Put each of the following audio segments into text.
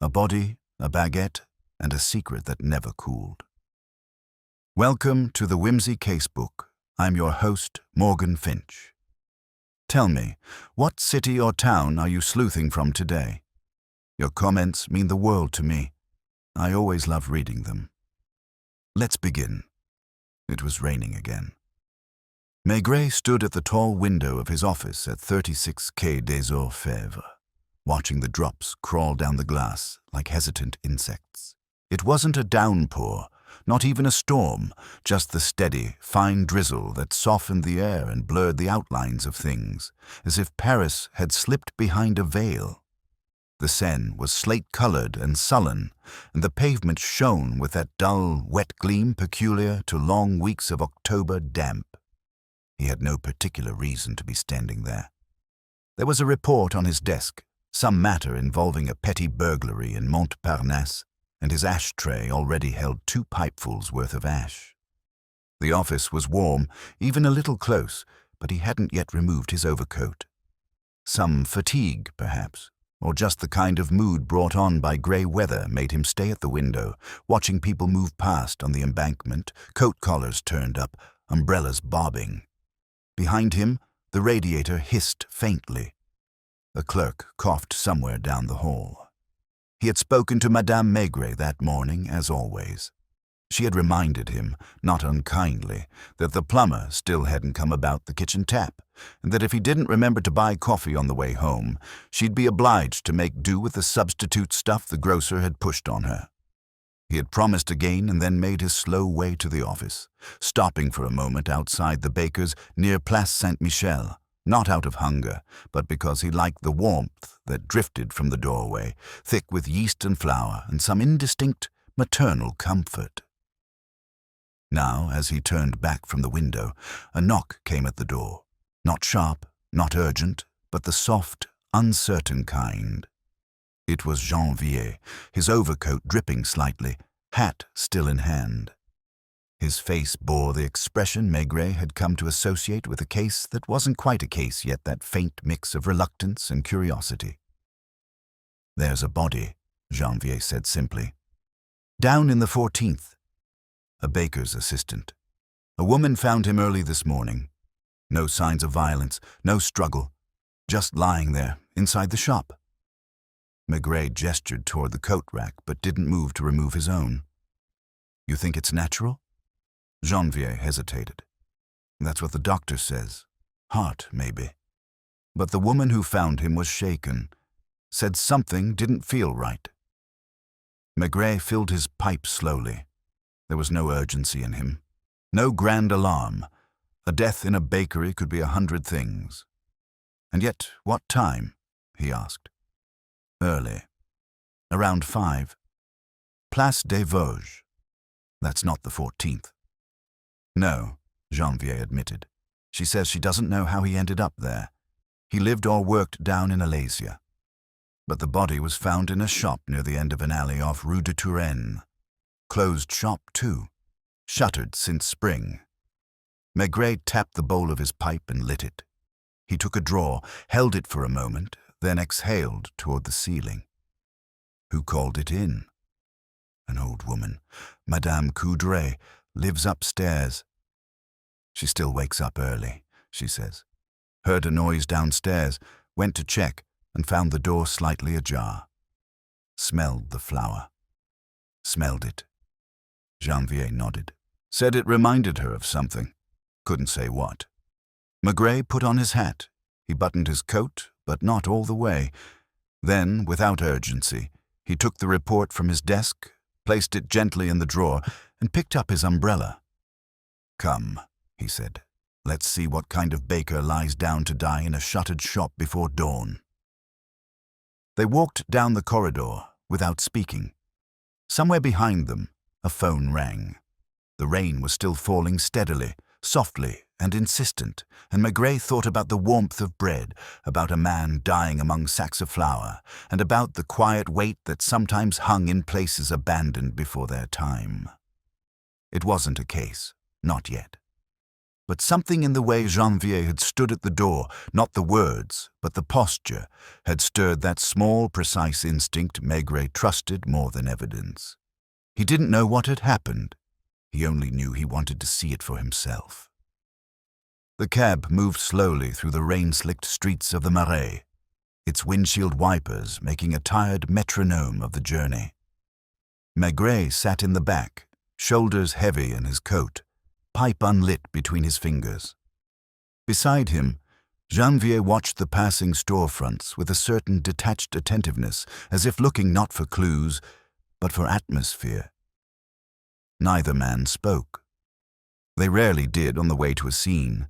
A body, a baguette, and a secret that never cooled. Welcome to the Wimsey Casebook. I'm your host, Morgan Finch. Tell me, what city or town are you sleuthing from today? Your comments mean the world to me. I always love reading them. Let's begin. It was raining again. Maigret stood at the tall window of his office at 36 Quai des Orfèvres, watching the drops crawl down the glass like hesitant insects. It wasn't a downpour, not even a storm, just the steady, fine drizzle that softened the air and blurred the outlines of things, as if Paris had slipped behind a veil. The Seine was slate-colored and sullen, and the pavement shone with that dull, wet gleam peculiar to long weeks of October damp. He had no particular reason to be standing there. There was a report on his desk, some matter involving a petty burglary in Montparnasse, and his ashtray already held 2 pipefuls worth of ash. The office was warm, even a little close, but he hadn't yet removed his overcoat. Some fatigue, perhaps, or just the kind of mood brought on by grey weather made him stay at the window, watching people move past on the embankment, coat collars turned up, umbrellas bobbing. Behind him, the radiator hissed faintly. A clerk coughed somewhere down the hall. He had spoken to Madame Maigret that morning, as always. She had reminded him, not unkindly, that the plumber still hadn't come about the kitchen tap, and that if he didn't remember to buy coffee on the way home, she'd be obliged to make do with the substitute stuff the grocer had pushed on her. He had promised again and then made his slow way to the office, stopping for a moment outside the baker's near Place Saint-Michel, not out of hunger, but because he liked the warmth that drifted from the doorway, thick with yeast and flour and some indistinct maternal comfort. Now, as he turned back from the window, a knock came at the door. Not sharp, not urgent, but the soft, uncertain kind. It was Janvier, his overcoat dripping slightly, hat still in hand. His face bore the expression Maigret had come to associate with a case that wasn't quite a case, yet that faint mix of reluctance and curiosity. "There's a body," Janvier said simply. "Down in the 14th. A baker's assistant. A woman found him early this morning. No signs of violence, no struggle. Just lying there, inside the shop." Maigret gestured toward the coat rack, but didn't move to remove his own. "You think it's natural?" Janvier hesitated. "That's what the doctor says. Heart, maybe." But the woman who found him was shaken, said something didn't feel right. Maigret filled his pipe slowly. There was no urgency in him, no grand alarm. A death in a bakery could be 100 things. "And yet, what time?" he asked. "Early. Around 5. Place des Vosges. That's not the 14th. "No," Janvier admitted. "She says she doesn't know how he ended up there. He lived or worked down in Alésia. But the body was found in a shop near the end of an alley off Rue de Touraine. Closed shop, too. Shuttered since spring." Maigret tapped the bowl of his pipe and lit it. He took a draw, held it for a moment, then exhaled toward the ceiling. "Who called it in?" "An old woman. Madame Coudray. Lives upstairs. She still wakes up early, she says. Heard a noise downstairs, went to check, and found the door slightly ajar. Smelled the flour. Smelled it." Janvier nodded. "Said it reminded her of something. Couldn't say what." Maigret put on his hat. He buttoned his coat, but not all the way. Then, without urgency, he took the report from his desk, placed it gently in the drawer, and picked up his umbrella. "Come," he said. "Let's see what kind of baker lies down to die in a shuttered shop before dawn." They walked down the corridor without speaking. Somewhere behind them, a phone rang. The rain was still falling steadily, softly and insistent, and Maigret thought about the warmth of bread, about a man dying among sacks of flour, and about the quiet weight that sometimes hung in places abandoned before their time. It wasn't a case, not yet. But something in the way Janvier had stood at the door, not the words, but the posture, had stirred that small, precise instinct Maigret trusted more than evidence. He didn't know what had happened. He only knew he wanted to see it for himself. The cab moved slowly through the rain-slicked streets of the Marais, its windshield wipers making a tired metronome of the journey. Maigret sat in the back, shoulders heavy in his coat, pipe unlit between his fingers. Beside him, Janvier watched the passing storefronts with a certain detached attentiveness, as if looking not for clues, but for atmosphere. Neither man spoke. They rarely did on the way to a scene.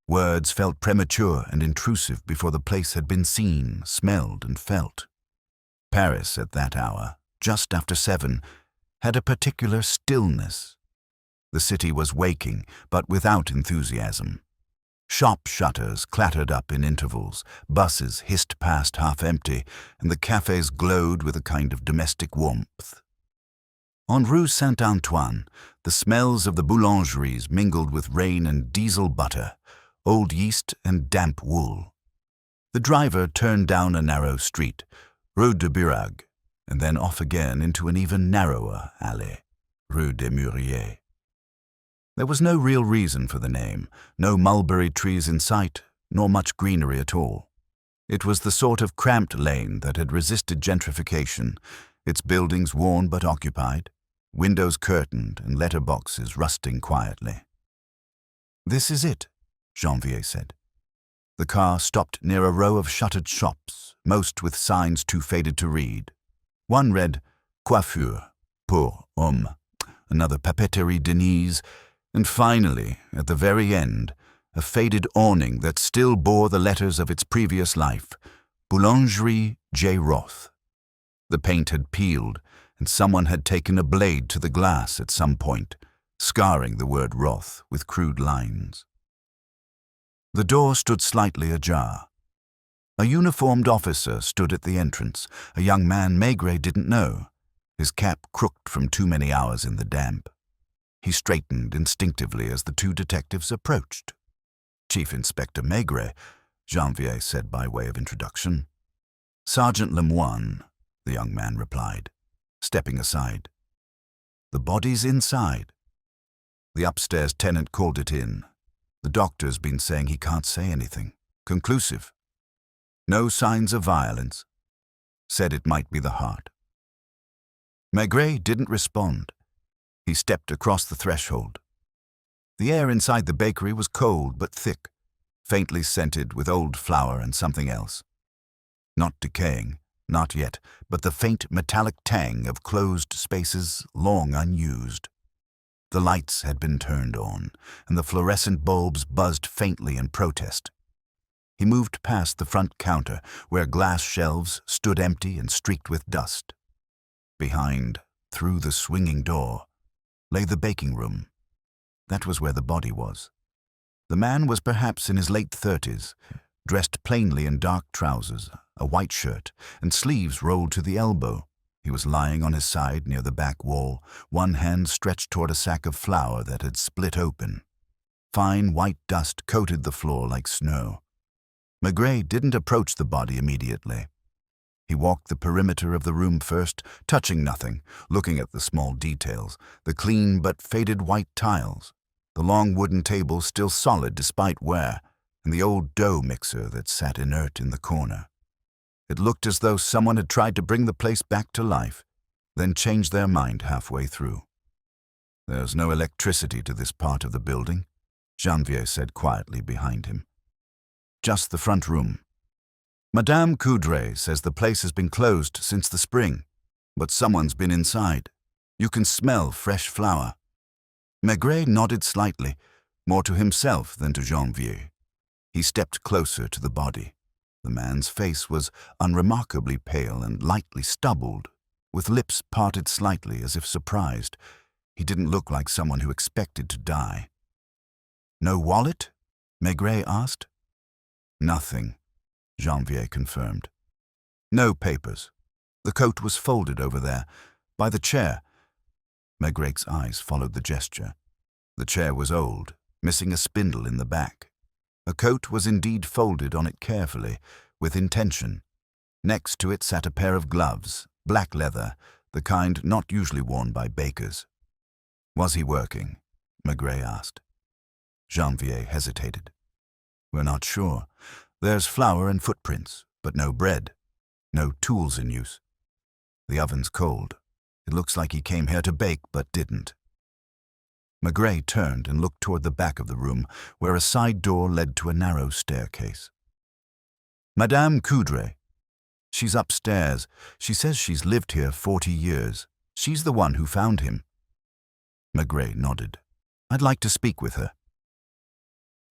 Words felt premature and intrusive before the place had been seen, smelled, and felt. Paris at that hour, just after 7, had a particular stillness. The city was waking, but without enthusiasm. Shop shutters clattered up in intervals, buses hissed past half-empty, and the cafés glowed with a kind of domestic warmth. On Rue Saint-Antoine, the smells of the boulangeries mingled with rain and diesel butter, old yeast and damp wool. The driver turned down a narrow street, Rue de Birague, and then off again into an even narrower alley, Rue des Mûriers. There was no real reason for the name, no mulberry trees in sight, nor much greenery at all. It was the sort of cramped lane that had resisted gentrification, its buildings worn but occupied, windows curtained and letterboxes rusting quietly. "This is it," Janvier said. The car stopped near a row of shuttered shops, most with signs too faded to read. One read, "Coiffure, pour homme," another "Papeterie Denise," and finally, at the very end, a faded awning that still bore the letters of its previous life, Boulangerie J. Roth. The paint had peeled, and someone had taken a blade to the glass at some point, scarring the word Roth with crude lines. The door stood slightly ajar. A uniformed officer stood at the entrance, a young man Maigret didn't know, his cap crooked from too many hours in the damp. He straightened instinctively as the two detectives approached. "Chief Inspector Maigret," Janvier said by way of introduction. "Sergeant Lemoine," the young man replied, stepping aside. "The body's inside. The upstairs tenant called it in. The doctor's been saying he can't say anything. Conclusive. No signs of violence. Said it might be the heart." Maigret didn't respond. He stepped across the threshold. The air inside the bakery was cold but thick, faintly scented with old flour and something else. Not decaying, not yet, but the faint metallic tang of closed spaces long unused. The lights had been turned on, and the fluorescent bulbs buzzed faintly in protest. He moved past the front counter, where glass shelves stood empty and streaked with dust. Behind, through the swinging door, lay the baking room. That was where the body was. The man was perhaps in his late 30s, dressed plainly in dark trousers, a white shirt, and sleeves rolled to the elbow. He was lying on his side near the back wall, one hand stretched toward a sack of flour that had split open. Fine white dust coated the floor like snow. Maigret didn't approach the body immediately. He walked the perimeter of the room first, touching nothing, looking at the small details, the clean but faded white tiles, the long wooden table still solid despite wear, and the old dough mixer that sat inert in the corner. It looked as though someone had tried to bring the place back to life, then changed their mind halfway through. "There's no electricity to this part of the building," Janvier said quietly behind him. "Just the front room. Madame Coudray says the place has been closed since the spring, but someone's been inside. You can smell fresh flour." Maigret nodded slightly, more to himself than to Janvier. He stepped closer to the body. The man's face was unremarkably pale and lightly stubbled, with lips parted slightly as if surprised. He didn't look like someone who expected to die. "No wallet?" Maigret asked. "Nothing," Janvier confirmed. "No papers. The coat was folded over there, by the chair." Maigret's eyes followed the gesture. The chair was old, missing a spindle in the back. A coat was indeed folded on it carefully, with intention. Next to it sat a pair of gloves, black leather, the kind not usually worn by bakers. Was he working? Maigret asked. Janvier hesitated. We're not sure. There's flour and footprints, but no bread. No tools in use. The oven's cold. It looks like he came here to bake, but didn't. Maigret turned and looked toward the back of the room, where a side door led to a narrow staircase. Madame Coudray. She's upstairs. She says she's lived here 40 years. She's the one who found him. Maigret nodded. I'd like to speak with her.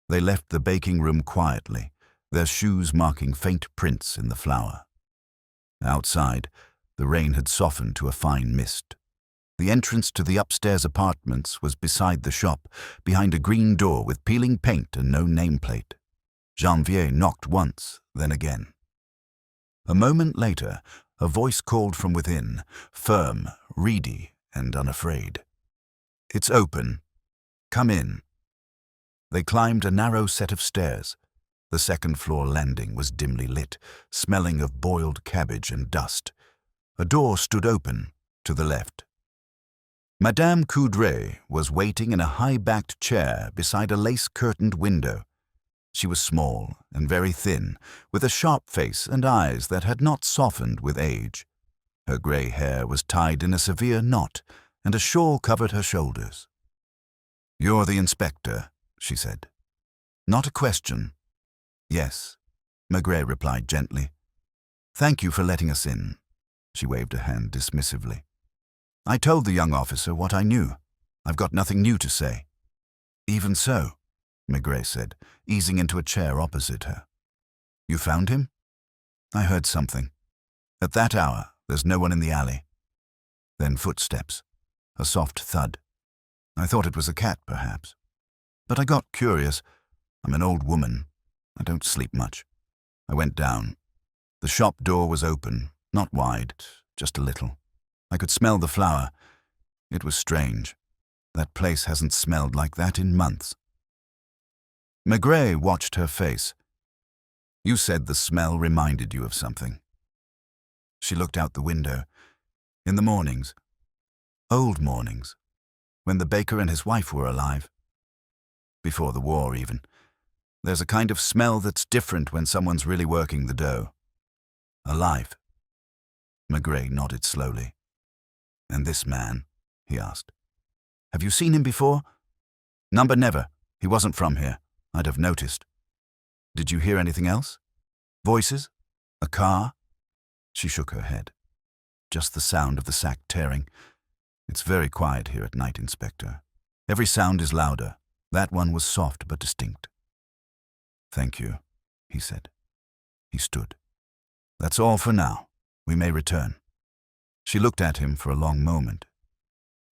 They left the baking room quietly, their shoes marking faint prints in the flour. Outside, the rain had softened to a fine mist. The entrance to the upstairs apartments was beside the shop, behind a green door with peeling paint and no nameplate. Janvier knocked once, then again. A moment later, a voice called from within, firm, reedy, and unafraid. It's open. Come in. They climbed a narrow set of stairs. The second-floor landing was dimly lit, smelling of boiled cabbage and dust. A door stood open, to the left. Madame Coudray was waiting in a high-backed chair beside a lace-curtained window. She was small and very thin, with a sharp face and eyes that had not softened with age. Her grey hair was tied in a severe knot, and a shawl covered her shoulders. "You're the inspector," she said. "Not a question." "Yes," Maigret replied gently. "Thank you for letting us in." She waved a hand dismissively. "I told the young officer what I knew. I've got nothing new to say." "Even so," Maigret said, easing into a chair opposite her. "You found him?" "I heard something. At that hour, there's no one in the alley." Then footsteps, a soft thud. I thought it was a cat, perhaps. But I got curious. I'm an old woman. I don't sleep much. I went down. The shop door was open, not wide, just a little. I could smell the flour. It was strange. That place hasn't smelled like that in months. Maigret watched her face. "You said the smell reminded you of something." She looked out the window. "In the mornings. Old mornings. When the baker and his wife were alive. Before the war, even. There's a kind of smell that's different when someone's really working the dough. Alive." Maigret nodded slowly. "And this man?" he asked. "Have you seen him before?" "Number never. He wasn't from here. I'd have noticed." "Did you hear anything else? Voices? A car?" She shook her head. "Just the sound of the sack tearing. It's very quiet here at night, Inspector. Every sound is louder. That one was soft but distinct." "Thank you," he said. He stood. "That's all for now. We may return." She looked at him for a long moment.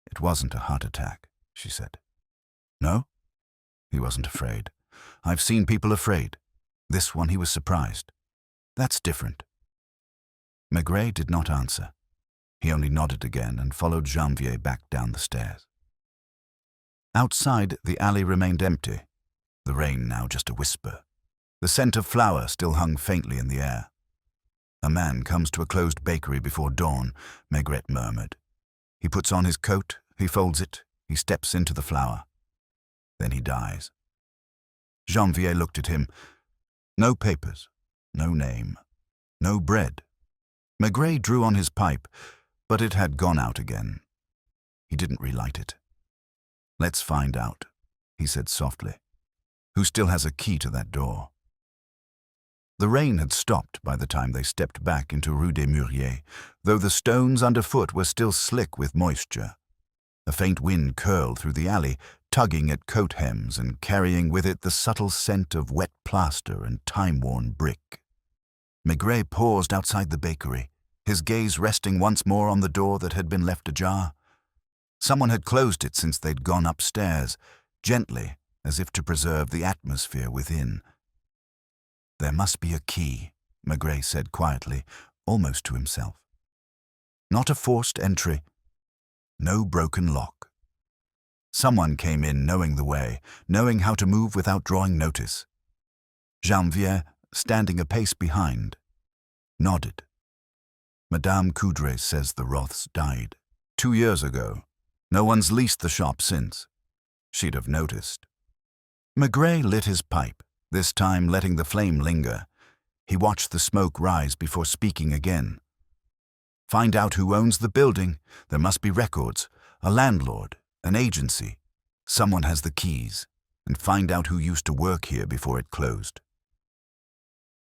"It wasn't a heart attack," she said. "No?" He wasn't afraid. "I've seen people afraid. This one he was surprised. That's different." Maigret did not answer. He only nodded again and followed Janvier back down the stairs. Outside, the alley remained empty, the rain now just a whisper. The scent of flour still hung faintly in the air. "A man comes to a closed bakery before dawn," Maigret murmured. "He puts on his coat, he folds it, he steps into the flour. Then he dies." Janvier looked at him. No papers, no name, no bread. Maigret drew on his pipe, but it had gone out again. He didn't relight it. "Let's find out," he said softly. "Who still has a key to that door?" The rain had stopped by the time they stepped back into Rue des Mûriers, though the stones underfoot were still slick with moisture. A faint wind curled through the alley, tugging at coat hems and carrying with it the subtle scent of wet plaster and time-worn brick. Maigret paused outside the bakery, his gaze resting once more on the door that had been left ajar. Someone had closed it since they'd gone upstairs, gently, as if to preserve the atmosphere within. "There must be a key," Maigret said quietly, almost to himself. "Not a forced entry. No broken lock." Someone came in knowing the way, knowing how to move without drawing notice. Janvier, standing a pace behind, nodded. Madame Coudray says the Roths died 2 years ago. No one's leased the shop since. She'd have noticed. Maigret lit his pipe, this time letting the flame linger. He watched the smoke rise before speaking again. Find out who owns the building. There must be records. A landlord, an agency. Someone has the keys. And find out who used to work here before it closed.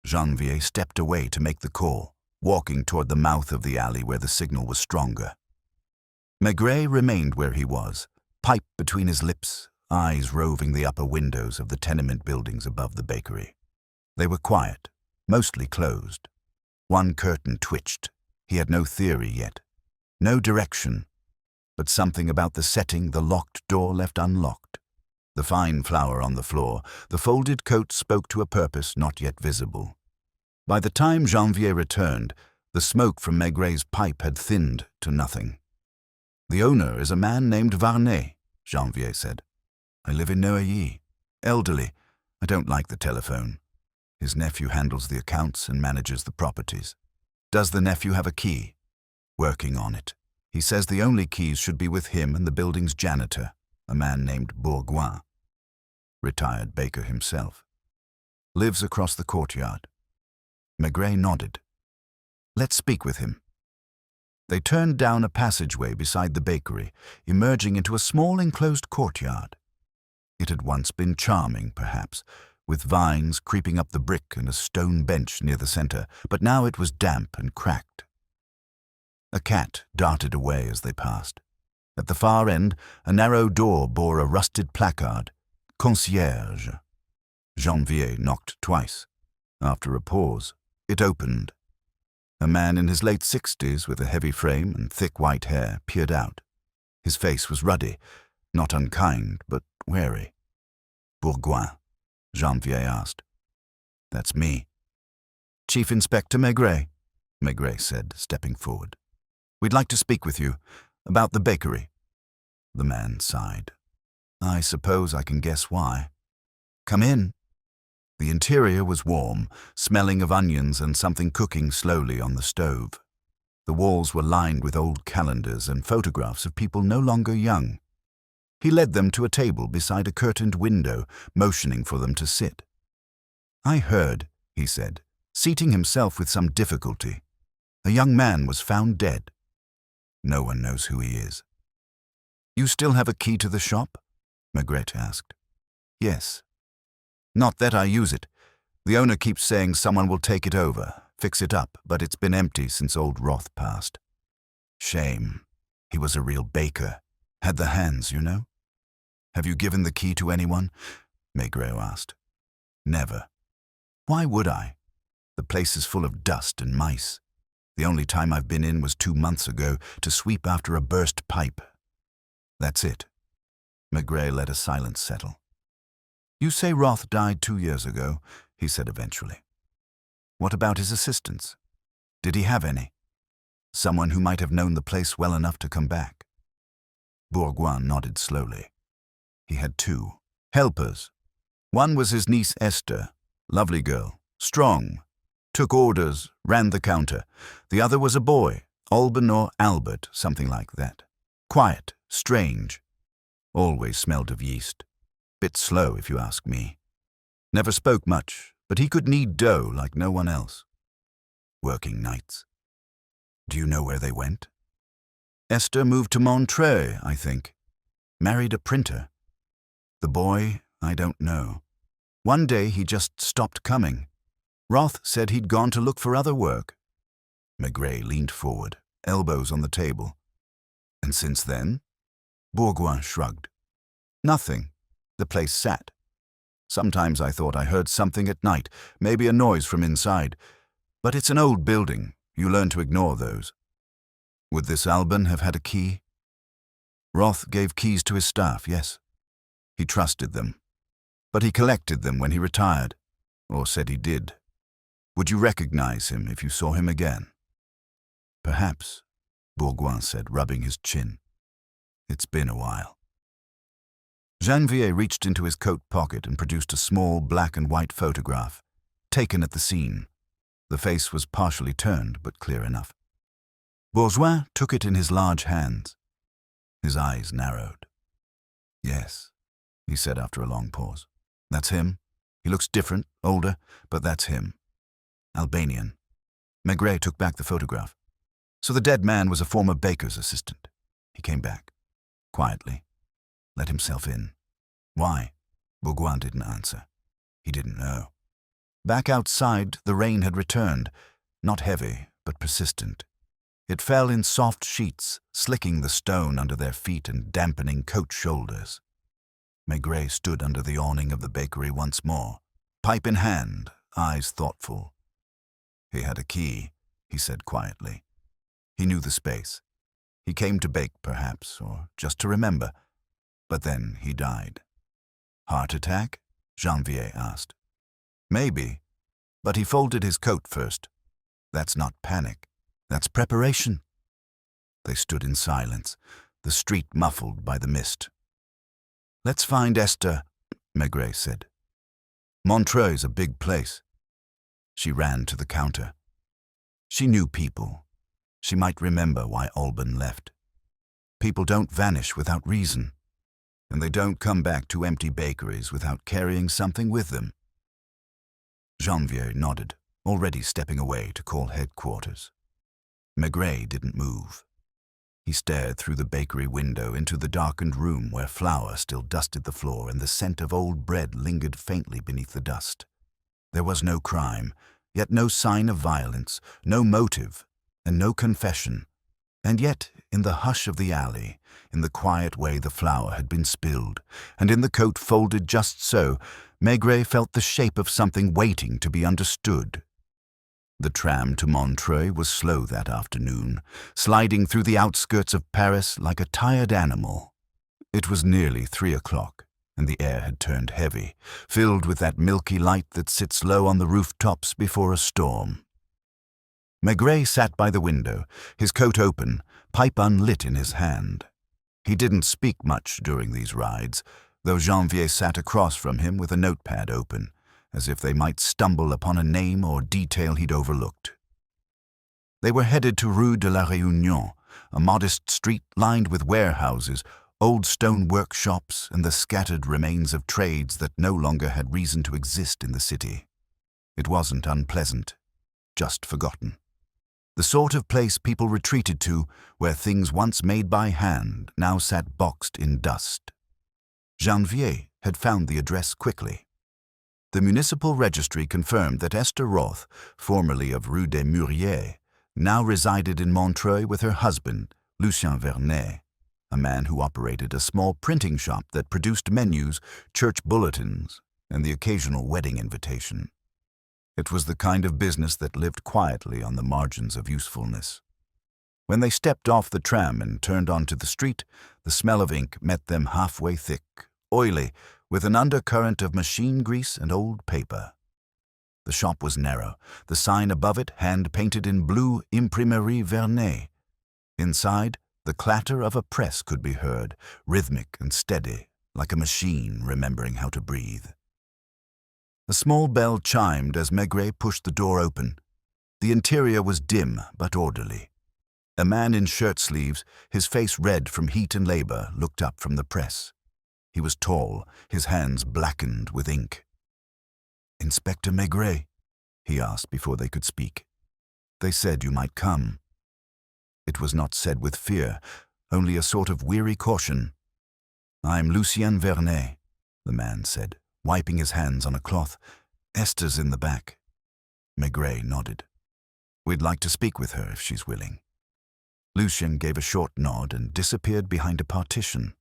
Janvier stepped away to make the call, walking toward the mouth of the alley where the signal was stronger. Maigret remained where he was, pipe between his lips, eyes roving the upper windows of the tenement buildings above the bakery. They were quiet, mostly closed. One curtain twitched. He had no theory yet, no direction, but something about the setting the locked door left unlocked. The fine flour on the floor, the folded coat spoke to a purpose not yet visible. By the time Janvier returned, the smoke from Maigret's pipe had thinned to nothing. The owner is a man named Varnet, Janvier said. I live in Neuilly. Elderly. I don't like the telephone. His nephew handles the accounts and manages the properties. Does the nephew have a key? Working on it. He says the only keys should be with him and the building's janitor, a man named Bourgoin. Retired baker himself. Lives across the courtyard. Maigret nodded. Let's speak with him. They turned down a passageway beside the bakery, emerging into a small enclosed courtyard. It had once been charming, perhaps, with vines creeping up the brick and a stone bench near the center, but now it was damp and cracked. A cat darted away as they passed. At the far end, a narrow door bore a rusted placard, Concierge. Janvier knocked twice. After a pause, it opened. A man in his late 60s with a heavy frame and thick white hair peered out. His face was ruddy, not unkind, but wary. Bourgoin, Janvier asked. That's me. Chief Inspector Maigret, Maigret said, stepping forward. We'd like to speak with you about the bakery. The man sighed. I suppose I can guess why. Come in. The interior was warm, smelling of onions and something cooking slowly on the stove. The walls were lined with old calendars and photographs of people no longer young. He led them to a table beside a curtained window, motioning for them to sit. I heard, he said, seating himself with some difficulty. A young man was found dead. No one knows who he is. You still have a key to the shop? Maigret asked. Yes. Not that I use it. The owner keeps saying someone will take it over, fix it up, but it's been empty since old Roth passed. Shame. He was a real baker. Had the hands, you know. Have you given the key to anyone? Maigret asked. Never. Why would I? The place is full of dust and mice. The only time I've been in was 2 months ago to sweep after a burst pipe. That's it. Maigret let a silence settle. You say Roth died 2 years ago, he said eventually. What about his assistants? Did he have any? Someone who might have known the place well enough to come back? Bourgoin nodded slowly. He had 2 helpers. One was his niece Esther, lovely girl, strong, took orders, ran the counter. The other was a boy, Alban or Albert, something like that. Quiet, strange. Always smelled of yeast. Bit slow, if you ask me. Never spoke much, but he could knead dough like no one else. Working nights. Do you know where they went? Esther moved to Montreux, I think. Married a printer. The boy, I don't know. One day he just stopped coming. Roth said he'd gone to look for other work. Maigret leaned forward, elbows on the table. And since then? Bourgoin shrugged. Nothing. The place sat. Sometimes I thought I heard something at night, maybe a noise from inside. But it's an old building. You learn to ignore those. Would this Alban have had a key? Roth gave keys to his staff, yes. He trusted them. But he collected them when he retired, or said he did. Would you recognize him if you saw him again? Perhaps, Bourgoin said, rubbing his chin. It's been a while. Janvier reached into his coat pocket and produced a small black and white photograph, taken at the scene. The face was partially turned, but clear enough. Bourgeois took it in his large hands. His eyes narrowed. "Yes," he said after a long pause. "That's him. He looks different, older, but that's him. Albanian." Maigret took back the photograph. So the dead man was a former baker's assistant. He came back, quietly, let himself in. Why? Bourgeois didn't answer. He didn't know. Back outside, the rain had returned, not heavy, but persistent. It fell in soft sheets, slicking the stone under their feet and dampening coat shoulders. Maigret stood under the awning of the bakery once more, pipe in hand, eyes thoughtful. He had a key, he said quietly. He knew the space. He came to bake, perhaps, or just to remember. But then he died. Heart attack? Janvier asked. Maybe, but he folded his coat first. That's not panic. That's preparation. They stood in silence, the street muffled by the mist. "Let's find Esther," Maigret said. "Montreux's a big place." She ran to the counter. She knew people. She might remember why Alban left. People don't vanish without reason, and they don't come back to empty bakeries without carrying something with them. Janvier nodded, already stepping away to call headquarters. Maigret didn't move. He stared through the bakery window into the darkened room where flour still dusted the floor and the scent of old bread lingered faintly beneath the dust. There was no crime, yet no sign of violence, no motive, and no confession. And yet, in the hush of the alley, in the quiet way the flour had been spilled, and in the coat folded just so, Maigret felt the shape of something waiting to be understood. The tram to Montreuil was slow that afternoon, sliding through the outskirts of Paris like a tired animal. It was nearly 3 o'clock, and the air had turned heavy, filled with that milky light that sits low on the rooftops before a storm. Maigret sat by the window, his coat open, pipe unlit in his hand. He didn't speak much during these rides, though Janvier sat across from him with a notepad open, as if they might stumble upon a name or detail he'd overlooked. They were headed to Rue de la Réunion, a modest street lined with warehouses, old stone workshops, and the scattered remains of trades that no longer had reason to exist in the city. It wasn't unpleasant, just forgotten. The sort of place people retreated to, where things once made by hand now sat boxed in dust. Janvier had found the address quickly. The municipal registry confirmed that Esther Roth, formerly of Rue des Mûriers, now resided in Montreuil with her husband, Lucien Vernet, a man who operated a small printing shop that produced menus, church bulletins, and the occasional wedding invitation. It was the kind of business that lived quietly on the margins of usefulness. When they stepped off the tram and turned onto the street, the smell of ink met them halfway thick, oily, with an undercurrent of machine grease and old paper. The shop was narrow, the sign above it hand-painted in blue Imprimerie Vernet. Inside, the clatter of a press could be heard, rhythmic and steady, like a machine remembering how to breathe. A small bell chimed as Maigret pushed the door open. The interior was dim but orderly. A man in shirt sleeves, his face red from heat and labor, looked up from the press. He was tall, his hands blackened with ink. "Inspector Maigret?" he asked before they could speak. "They said you might come." It was not said with fear, only a sort of weary caution. "I'm Lucien Vernet," the man said, wiping his hands on a cloth. "Esther's in the back." Maigret nodded. "We'd like to speak with her if she's willing." Lucien gave a short nod and disappeared behind a partition.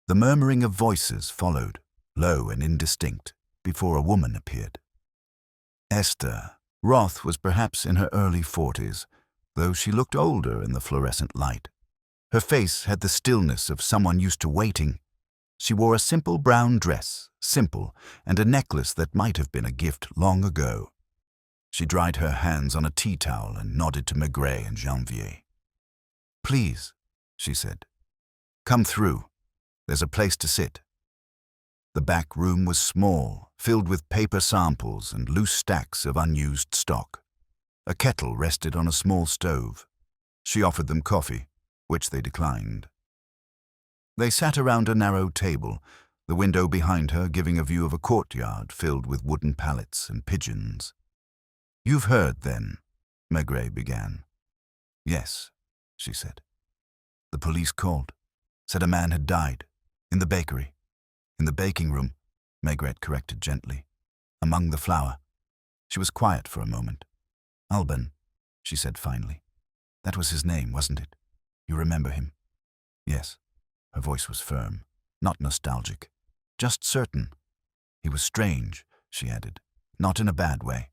The murmuring of voices followed, low and indistinct, before a woman appeared. Esther Roth was perhaps in her early 40s, though she looked older in the fluorescent light. Her face had the stillness of someone used to waiting. She wore a simple brown dress, simple, and a necklace that might have been a gift long ago. She dried her hands on a tea towel and nodded to Maigret and Janvier. "Please," she said. "Come through. There's a place to sit." The back room was small, filled with paper samples and loose stacks of unused stock. A kettle rested on a small stove. She offered them coffee, which they declined. They sat around a narrow table, the window behind her giving a view of a courtyard filled with wooden pallets and pigeons. "You've heard, then," Maigret began. "Yes," she said. "The police called. Said a man had died. In the bakery. In the baking room," Maigret corrected gently. "Among the flour." She was quiet for a moment. "Alban," she said finally. "That was his name, wasn't it? You remember him?" "Yes." Her voice was firm, not nostalgic, just certain. "He was strange," she added, "not in a bad way.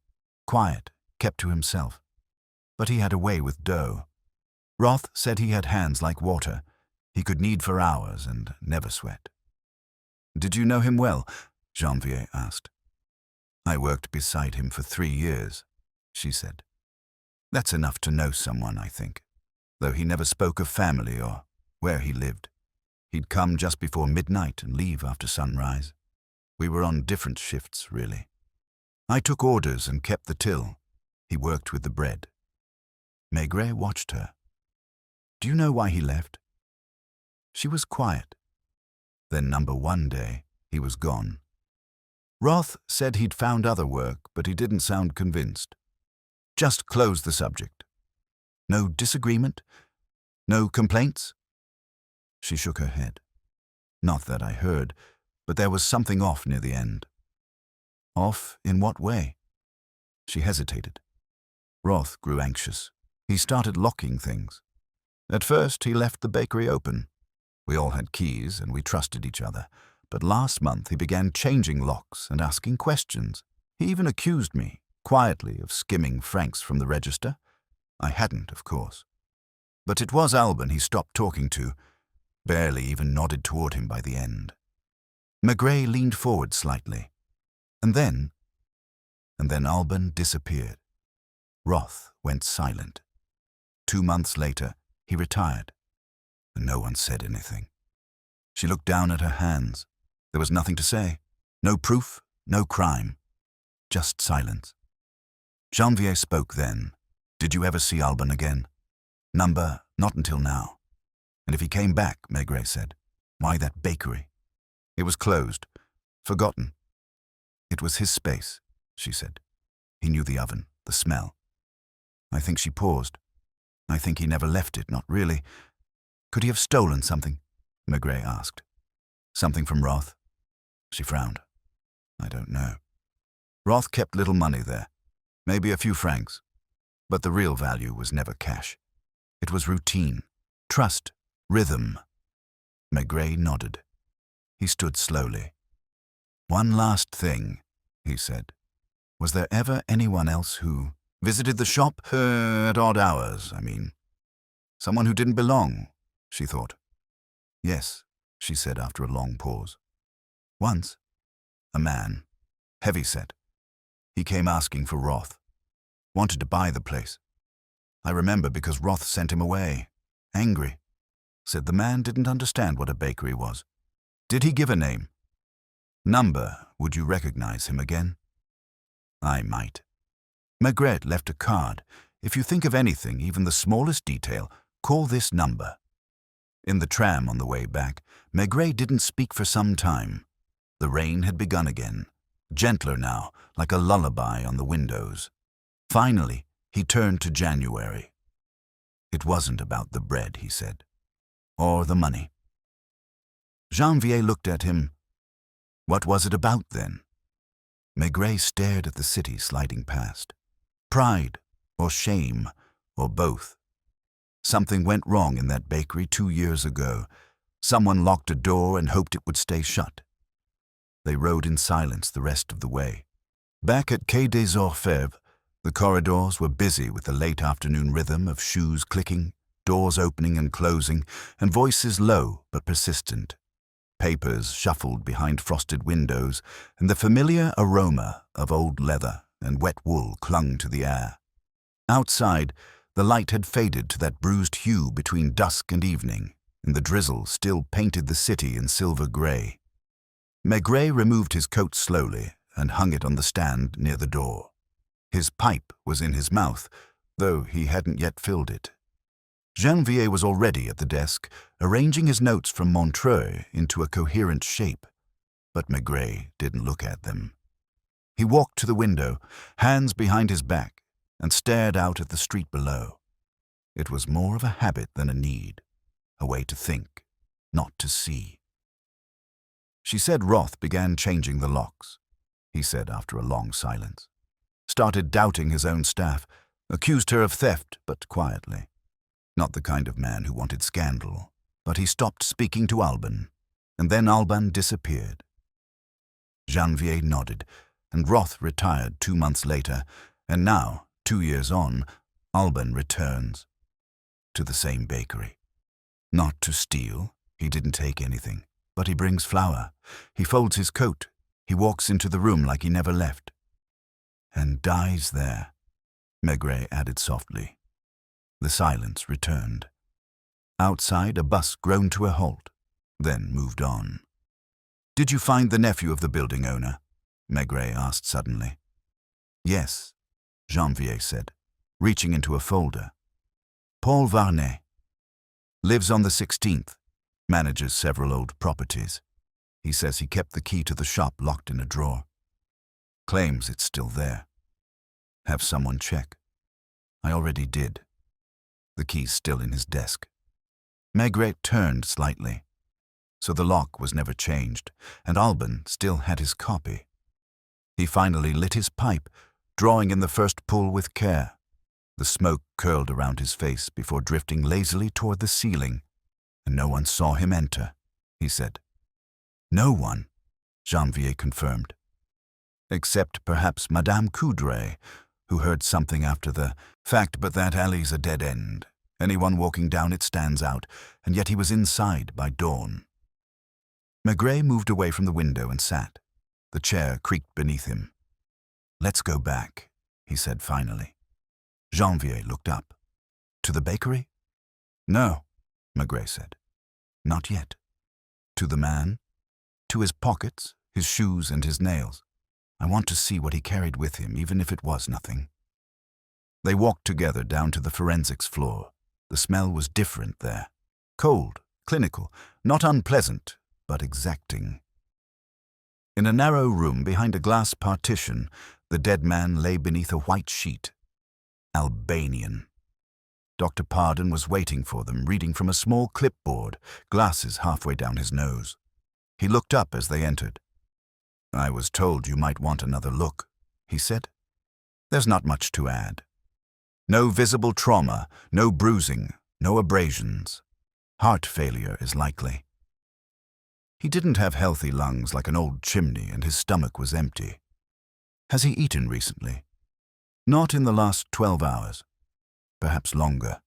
Quiet, kept to himself. But he had a way with dough. Roth said he had hands like water. He could knead for hours and never sweat." "Did you know him well?" Janvier asked. "I worked beside him for 3 years," she said. "That's enough to know someone, I think, though he never spoke of family or where he lived. He'd come just before midnight and leave after sunrise. We were on different shifts, really. I took orders and kept the till. He worked with the bread." Maigret watched her. "Do you know why he left?" She was quiet. Then number 1 day, he was gone. Roth said he'd found other work, but he didn't sound convinced. Just closed the subject. "No disagreement? No complaints?" She shook her head. "Not that I heard, but there was something off near the end." "Off in what way?" She hesitated. Roth grew anxious. He started locking things. At first, he left the bakery open. We all had keys and we trusted each other. But last month he began changing locks and asking questions. He even accused me, quietly, of skimming francs from the register. I hadn't, of course. But it was Alban he stopped talking to, barely even nodded toward him by the end. Maigret leaned forward slightly. And then Alban disappeared. Roth went silent. 2 months later, he retired, and no one said anything. She looked down at her hands. There was nothing to say. No proof, no crime. Just silence. Janvier spoke then. "Did you ever see Alban again?" "Number, not until now." "And if he came back," Maigret said, "why that bakery?" "It was closed. Forgotten." "It was his space," she said. "He knew the oven, the smell." I think she paused. "I think he never left it, not really. Could he have stolen something?" Maigret asked. "Something from Roth?" She frowned. "I don't know. Roth kept little money there, maybe a few francs. But the real value was never cash. It was routine, trust, rhythm." Maigret nodded. He stood slowly. "One last thing," he said. "Was there ever anyone else who visited the shop at odd hours, I mean? Someone who didn't belong?" she thought. "Yes," she said after a long pause. "Once. A man. Heavyset. He came asking for Roth. Wanted to buy the place. I remember because Roth sent him away. Angry. Said the man didn't understand what a bakery was. Did he give a name?" "Number, would you recognize him again?" "I might." Maigret left a card. "If you think of anything, even the smallest detail, call this number." In the tram on the way back, Maigret didn't speak for some time. The rain had begun again, gentler now, like a lullaby on the windows. Finally, he turned to January. "It wasn't about the bread," he said, "or the money." Janvier looked at him. "What was it about, then?" Maigret stared at the city sliding past. Pride, or shame, or both. Something went wrong in that bakery 2 years ago. Someone locked a door and hoped it would stay shut. They rode in silence the rest of the way. Back at Quai des Orfèvres, the corridors were busy with the late afternoon rhythm of shoes clicking, doors opening and closing, and voices low but persistent. Papers shuffled behind frosted windows, and the familiar aroma of old leather and wet wool clung to the air. Outside, the light had faded to that bruised hue between dusk and evening, and the drizzle still painted the city in silver gray. Maigret removed his coat slowly and hung it on the stand near the door. His pipe was in his mouth, though he hadn't yet filled it. Janvier was already at the desk, arranging his notes from Montreux into a coherent shape, but Maigret didn't look at them. He walked to the window, hands behind his back, and stared out at the street below. It was more of a habit than a need, a way to think, not to see. She said Roth began changing the locks, he said after a long silence. Started doubting his own staff, accused her of theft, but quietly. Not the kind of man who wanted scandal, but he stopped speaking to Alban, and then Alban disappeared. Janvier nodded, and Roth retired 2 months later, and now, 2 years on, Alban returns. To the same bakery. Not to steal, he didn't take anything, but he brings flour. He folds his coat, he walks into the room like he never left. And dies there, Maigret added softly. The silence returned. Outside, a bus groaned to a halt, then moved on. "Did you find the nephew of the building owner?" Maigret asked suddenly. "Yes," Janvier said, reaching into a folder. "Paul Varnet. Lives on the 16th, manages several old properties. He says he kept the key to the shop locked in a drawer. Claims it's still there. Have someone check. I already did. The key's still in his desk." Maigret turned slightly. So the lock was never changed, and Alban still had his copy. He finally lit his pipe, drawing in the first pull with care. The smoke curled around his face before drifting lazily toward the ceiling, and no one saw him enter, he said. "No one," Janvier confirmed. "Except perhaps Madame Coudray, who heard something after the fact, but that alley's a dead end. Anyone walking down it stands out, and yet he was inside by dawn." Maigret moved away from the window and sat. The chair creaked beneath him. "Let's go back," he said finally. Janvier looked up. "To the bakery?" "No," Maigret said. "Not yet." "To the man?" "To his pockets, his shoes and his nails. I want to see what he carried with him, even if it was nothing." They walked together down to the forensics floor. The smell was different there. Cold, clinical, not unpleasant, but exacting. In a narrow room behind a glass partition, the dead man lay beneath a white sheet. Albanian. Dr. Pardon was waiting for them, reading from a small clipboard, glasses halfway down his nose. He looked up as they entered. "I was told you might want another look," he said. "There's not much to add. No visible trauma, no bruising, no abrasions. Heart failure is likely. He didn't have healthy lungs like an old chimney, and his stomach was empty. Has he eaten recently? Not in the last 12 hours. Perhaps longer.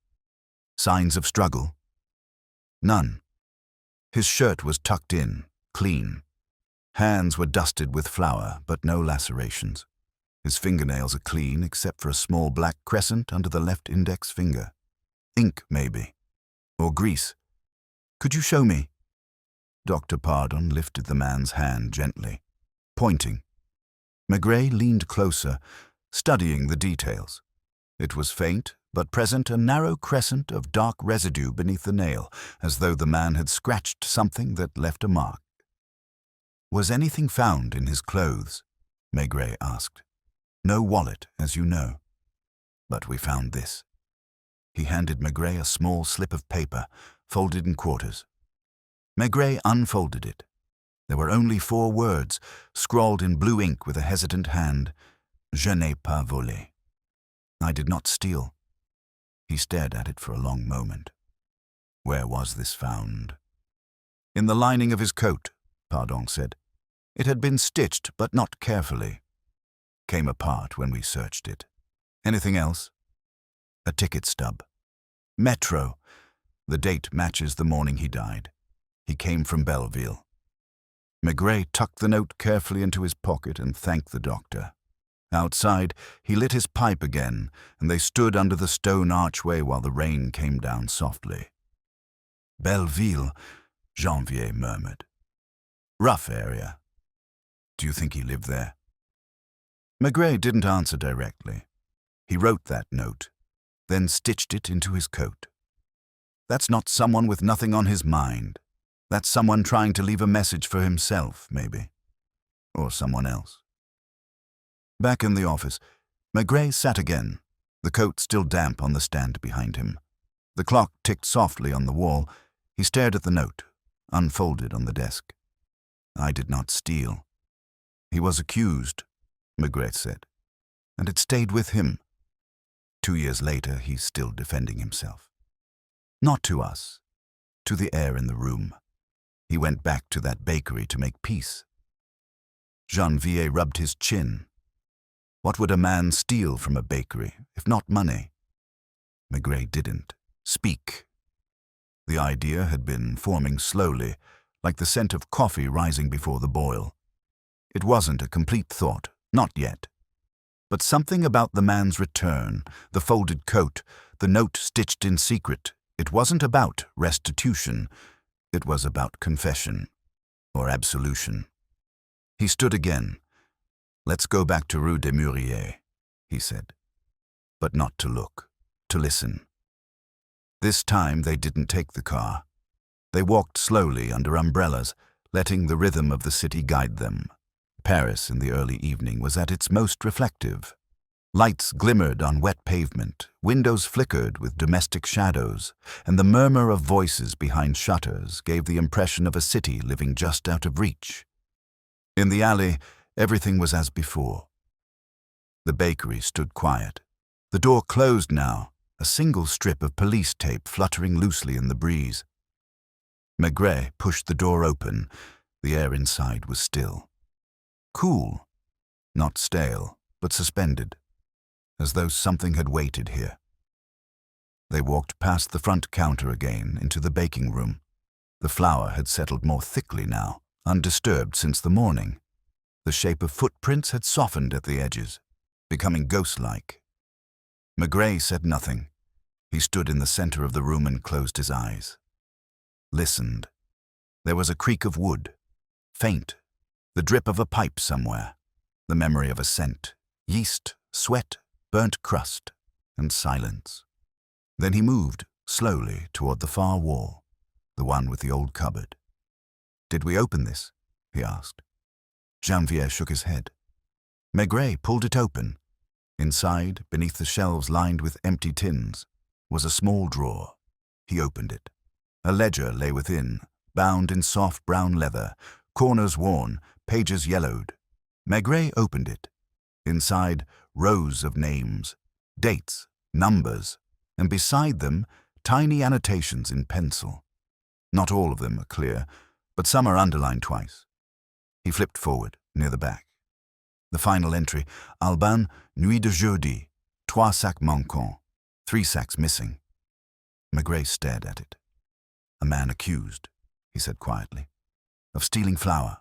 Signs of struggle? None. His shirt was tucked in, clean. Hands were dusted with flour, but no lacerations. His fingernails are clean except for a small black crescent under the left index finger. Ink, maybe. Or grease. Could you show me?" Dr. Pardon lifted the man's hand gently, pointing. Maigret leaned closer, studying the details. It was faint, but present a narrow crescent of dark residue beneath the nail, as though the man had scratched something that left a mark. "Was anything found in his clothes?" Maigret asked. "No wallet, as you know. But we found this." He handed Maigret a small slip of paper, folded in quarters. Maigret unfolded it. There were only 4 words, scrawled in blue ink with a hesitant hand. "Je n'ai pas volé." "I did not steal." He stared at it for a long moment. Where was this found? "In the lining of his coat," Pardon said. "It had been stitched, but not carefully. Came apart when we searched it. Anything else?" "A ticket stub. Metro. The date matches the morning he died. He came from Belleville." Maigret tucked the note carefully into his pocket and thanked the doctor. Outside, he lit his pipe again, and they stood under the stone archway while the rain came down softly. "Belleville," Janvier murmured. "Rough area. Do you think he lived there? Maigret didn't answer directly. He wrote that note, then stitched it into his coat. That's not someone with nothing on his mind. That's someone trying to leave a message for himself, maybe. Or someone else. Back in the office, Maigret sat again, the coat still damp on the stand behind him. The clock ticked softly on the wall. He stared at the note, unfolded on the desk. I did not steal. He was accused, Maigret said, and it stayed with him. 2 years later, he's still defending himself. Not to us, to the air in the room. He went back to that bakery to make peace. Janvier rubbed his chin. What would a man steal from a bakery, if not money? Maigret didn't speak. The idea had been forming slowly, like the scent of coffee rising before the boil. It wasn't a complete thought, not yet. But something about the man's return, the folded coat, the note stitched in secret, it wasn't about restitution. It was about confession, or absolution. He stood again. Let's go back to Rue des Mûriers, he said. But not to look, to listen. This time they didn't take the car. They walked slowly under umbrellas, letting the rhythm of the city guide them. Paris in the early evening was at its most reflective. Lights glimmered on wet pavement, windows flickered with domestic shadows, and the murmur of voices behind shutters gave the impression of a city living just out of reach. In the alley, everything was as before. The bakery stood quiet. The door closed now, a single strip of police tape fluttering loosely in the breeze. Maigret pushed the door open. The air inside was still. Cool, not stale, but suspended, as though something had waited here. They walked past the front counter again into the baking room. The flour had settled more thickly now, undisturbed since the morning. The shape of footprints had softened at the edges, becoming ghost-like. Maigret said nothing. He stood in the center of the room and closed his eyes. Listened. There was a creak of wood, faint, the drip of a pipe somewhere, the memory of a scent, yeast, sweat, burnt crust, and silence. Then he moved, slowly, toward the far wall, the one with the old cupboard. "Did we open this?" he asked. Janvier shook his head. Maigret pulled it open. Inside, beneath the shelves lined with empty tins, was a small drawer. He opened it. A ledger lay within, bound in soft brown leather, corners worn, pages yellowed. Maigret opened it. Inside, rows of names, dates, numbers, and beside them, tiny annotations in pencil. Not all of them are clear, but some are underlined twice. He flipped forward, near the back. The final entry, Albin, nuit de jeudi, 3 sacs manquants, 3 sacks missing. Maigret stared at it. A man accused, he said quietly, of stealing flour.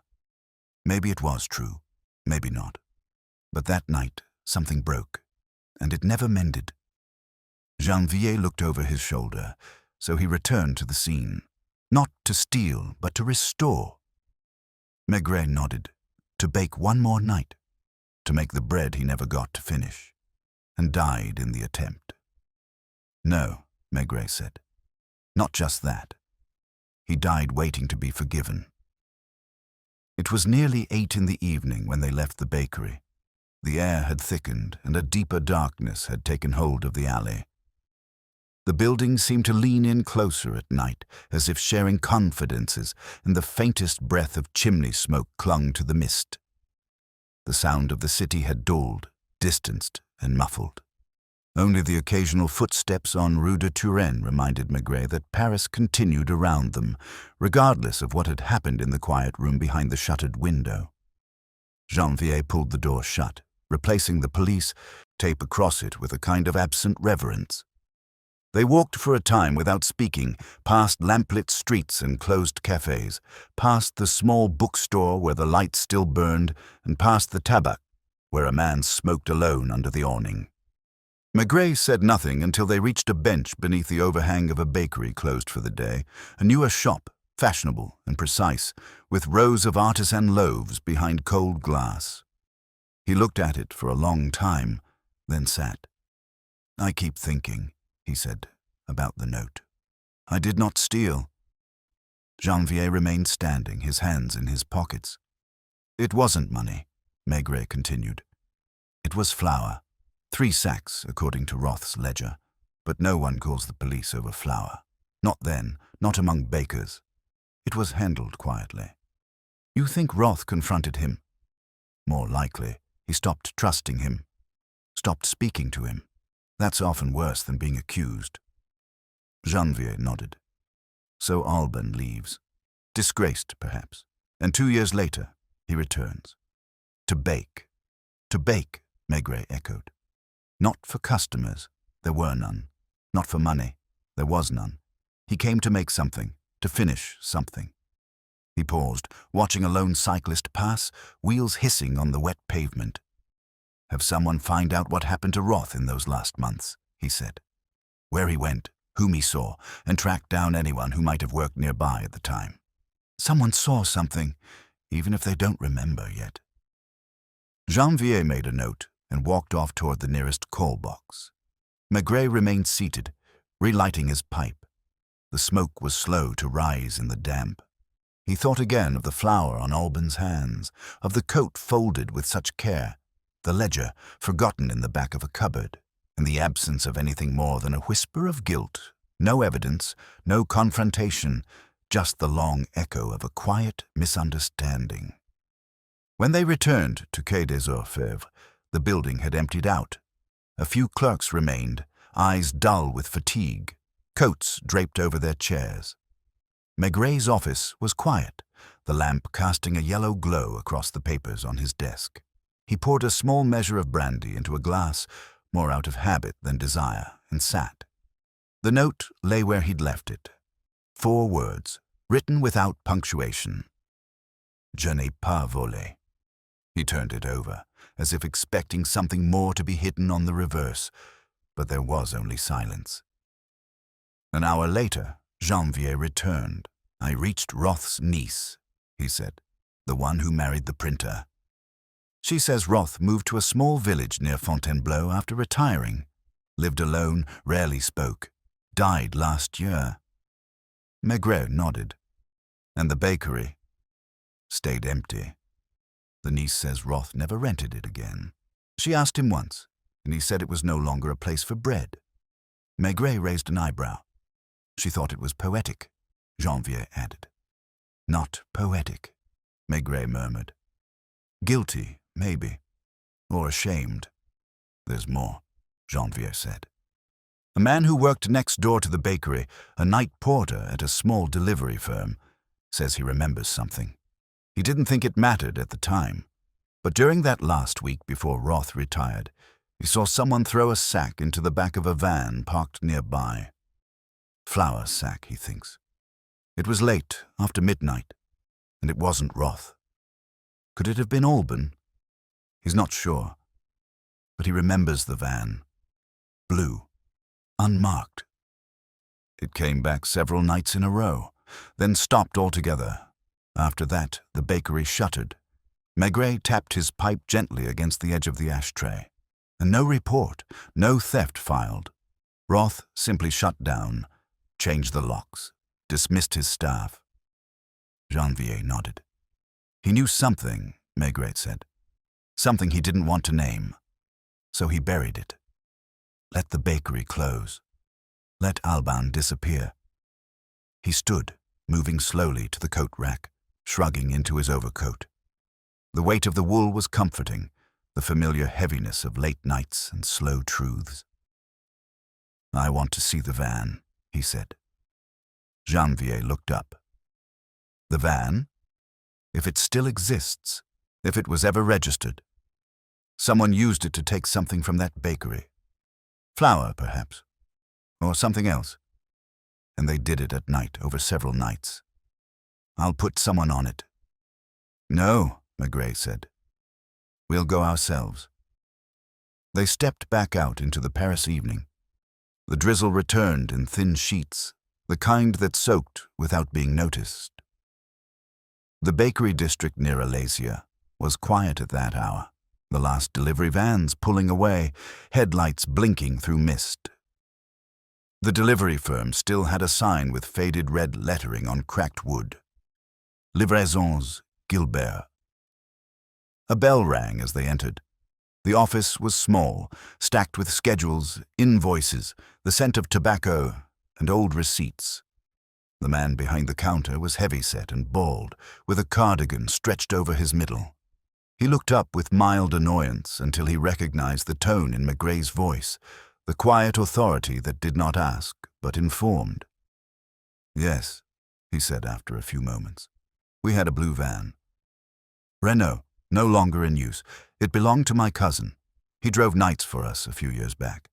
Maybe it was true, maybe not. But that night, something broke, and it never mended. Janvier looked over his shoulder, so he returned to the scene, not to steal, but to restore. Maigret nodded, to bake one more night, to make the bread he never got to finish, and died in the attempt. No, Maigret said, not just that. He died waiting to be forgiven. It was nearly 8 in the evening when they left the bakery. The air had thickened and a deeper darkness had taken hold of the alley. The buildings seemed to lean in closer at night, as if sharing confidences, and the faintest breath of chimney smoke clung to the mist. The sound of the city had dulled, distanced, and muffled. Only the occasional footsteps on Rue de Turenne reminded Maigret that Paris continued around them, regardless of what had happened in the quiet room behind the shuttered window. Janvier pulled the door shut, replacing the police tape across it with a kind of absent reverence. They walked for a time without speaking, past lamplit streets and closed cafés, past the small bookstore where the light still burned, and past the tabac, where a man smoked alone under the awning. Maigret said nothing until they reached a bench beneath the overhang of a bakery closed for the day, a newer shop, fashionable and precise, with rows of artisan loaves behind cold glass. He looked at it for a long time, then sat. "I keep thinking," he said, "about the note. I did not steal." Janvier remained standing, his hands in his pockets. "It wasn't money," Maigret continued. "It was flour. 3 sacks, according to Roth's ledger. But no one calls the police over flour. Not then, not among bakers. It was handled quietly." "You think Roth confronted him?" "More likely. He stopped trusting him. Stopped speaking to him. That's often worse than being accused." Janvier nodded. "So Alban leaves. Disgraced, perhaps. And 2 years later, he returns. To bake." "To bake," Maigret echoed. "Not for customers. There were none. Not for money. There was none. He came to make something, to finish something." He paused, watching a lone cyclist pass, wheels hissing on the wet pavement. "Have someone find out what happened to Roth in those last months," he said. "Where he went, whom he saw, and track down anyone who might have worked nearby at the time. Someone saw something, even if they don't remember yet." Janvier made a note and walked off toward the nearest call box. Maigret remained seated, relighting his pipe. The smoke was slow to rise in the damp. He thought again of the flour on Alban's hands, of the coat folded with such care, the ledger forgotten in the back of a cupboard, and the absence of anything more than a whisper of guilt. No evidence, no confrontation, just the long echo of a quiet misunderstanding. When they returned to Quai des Orfèvres, the building had emptied out. A few clerks remained, eyes dull with fatigue, coats draped over their chairs. Maigret's office was quiet, the lamp casting a yellow glow across the papers on his desk. He poured a small measure of brandy into a glass, more out of habit than desire, and sat. The note lay where he'd left it. 4 words, written without punctuation. "Je n'ai pas volé." He turned it over, as if expecting something more to be hidden on the reverse, but there was only silence. An hour later, Janvier returned. "I reached Roth's niece," he said, "the one who married the printer. She says Roth moved to a small village near Fontainebleau after retiring. Lived alone, rarely spoke. Died last year." Maigret nodded. "And the bakery?" "Stayed empty. The niece says Roth never rented it again. She asked him once, and he said it was no longer a place for bread." Maigret raised an eyebrow. "She thought it was poetic," Janvier added. "Not poetic," Maigret murmured. "Guilty, maybe. Or ashamed." "There's more," Janvier said. "A man who worked next door to the bakery, a night porter at a small delivery firm, says he remembers something. He didn't think it mattered at the time, but during that last week before Roth retired, he saw someone throw a sack into the back of a van parked nearby. Flour sack, he thinks. It was late, after midnight, and it wasn't Roth. Could it have been Alban? He's not sure, but he remembers the van. Blue. Unmarked. It came back several nights in a row, then stopped altogether. After that, the bakery shuttered. Maigret tapped his pipe gently against the edge of the ashtray. And no report, no theft filed. Roth simply shut down, changed the locks, dismissed his staff. Janvier nodded. He knew something, Maigret said. Something he didn't want to name. So he buried it. Let the bakery close. Let Alban disappear. He stood, moving slowly to the coat rack, shrugging into his overcoat. The weight of the wool was comforting, the familiar heaviness of late nights and slow truths. "I want to see the van," he said. Janvier looked up. "The van? If it still exists, if it was ever registered. Someone used it to take something from that bakery. Flour, perhaps. Or something else. And they did it at night, over several nights. I'll put someone on it." "No," Maigret said. "We'll go ourselves." They stepped back out into the Paris evening. The drizzle returned in thin sheets, the kind that soaked without being noticed. The bakery district near Alasia was quiet at that hour, the last delivery vans pulling away, headlights blinking through mist. The delivery firm still had a sign with faded red lettering on cracked wood. Livraisons Gilbert. A bell rang as they entered. The office was small, stacked with schedules, invoices, the scent of tobacco, and old receipts. The man behind the counter was heavy-set and bald, with a cardigan stretched over his middle. He looked up with mild annoyance until he recognized the tone in Maigret's voice, the quiet authority that did not ask, but informed. "Yes," he said after a few moments. "We had a blue van. Renault, no longer in use. It belonged to my cousin. He drove nights for us a few years back.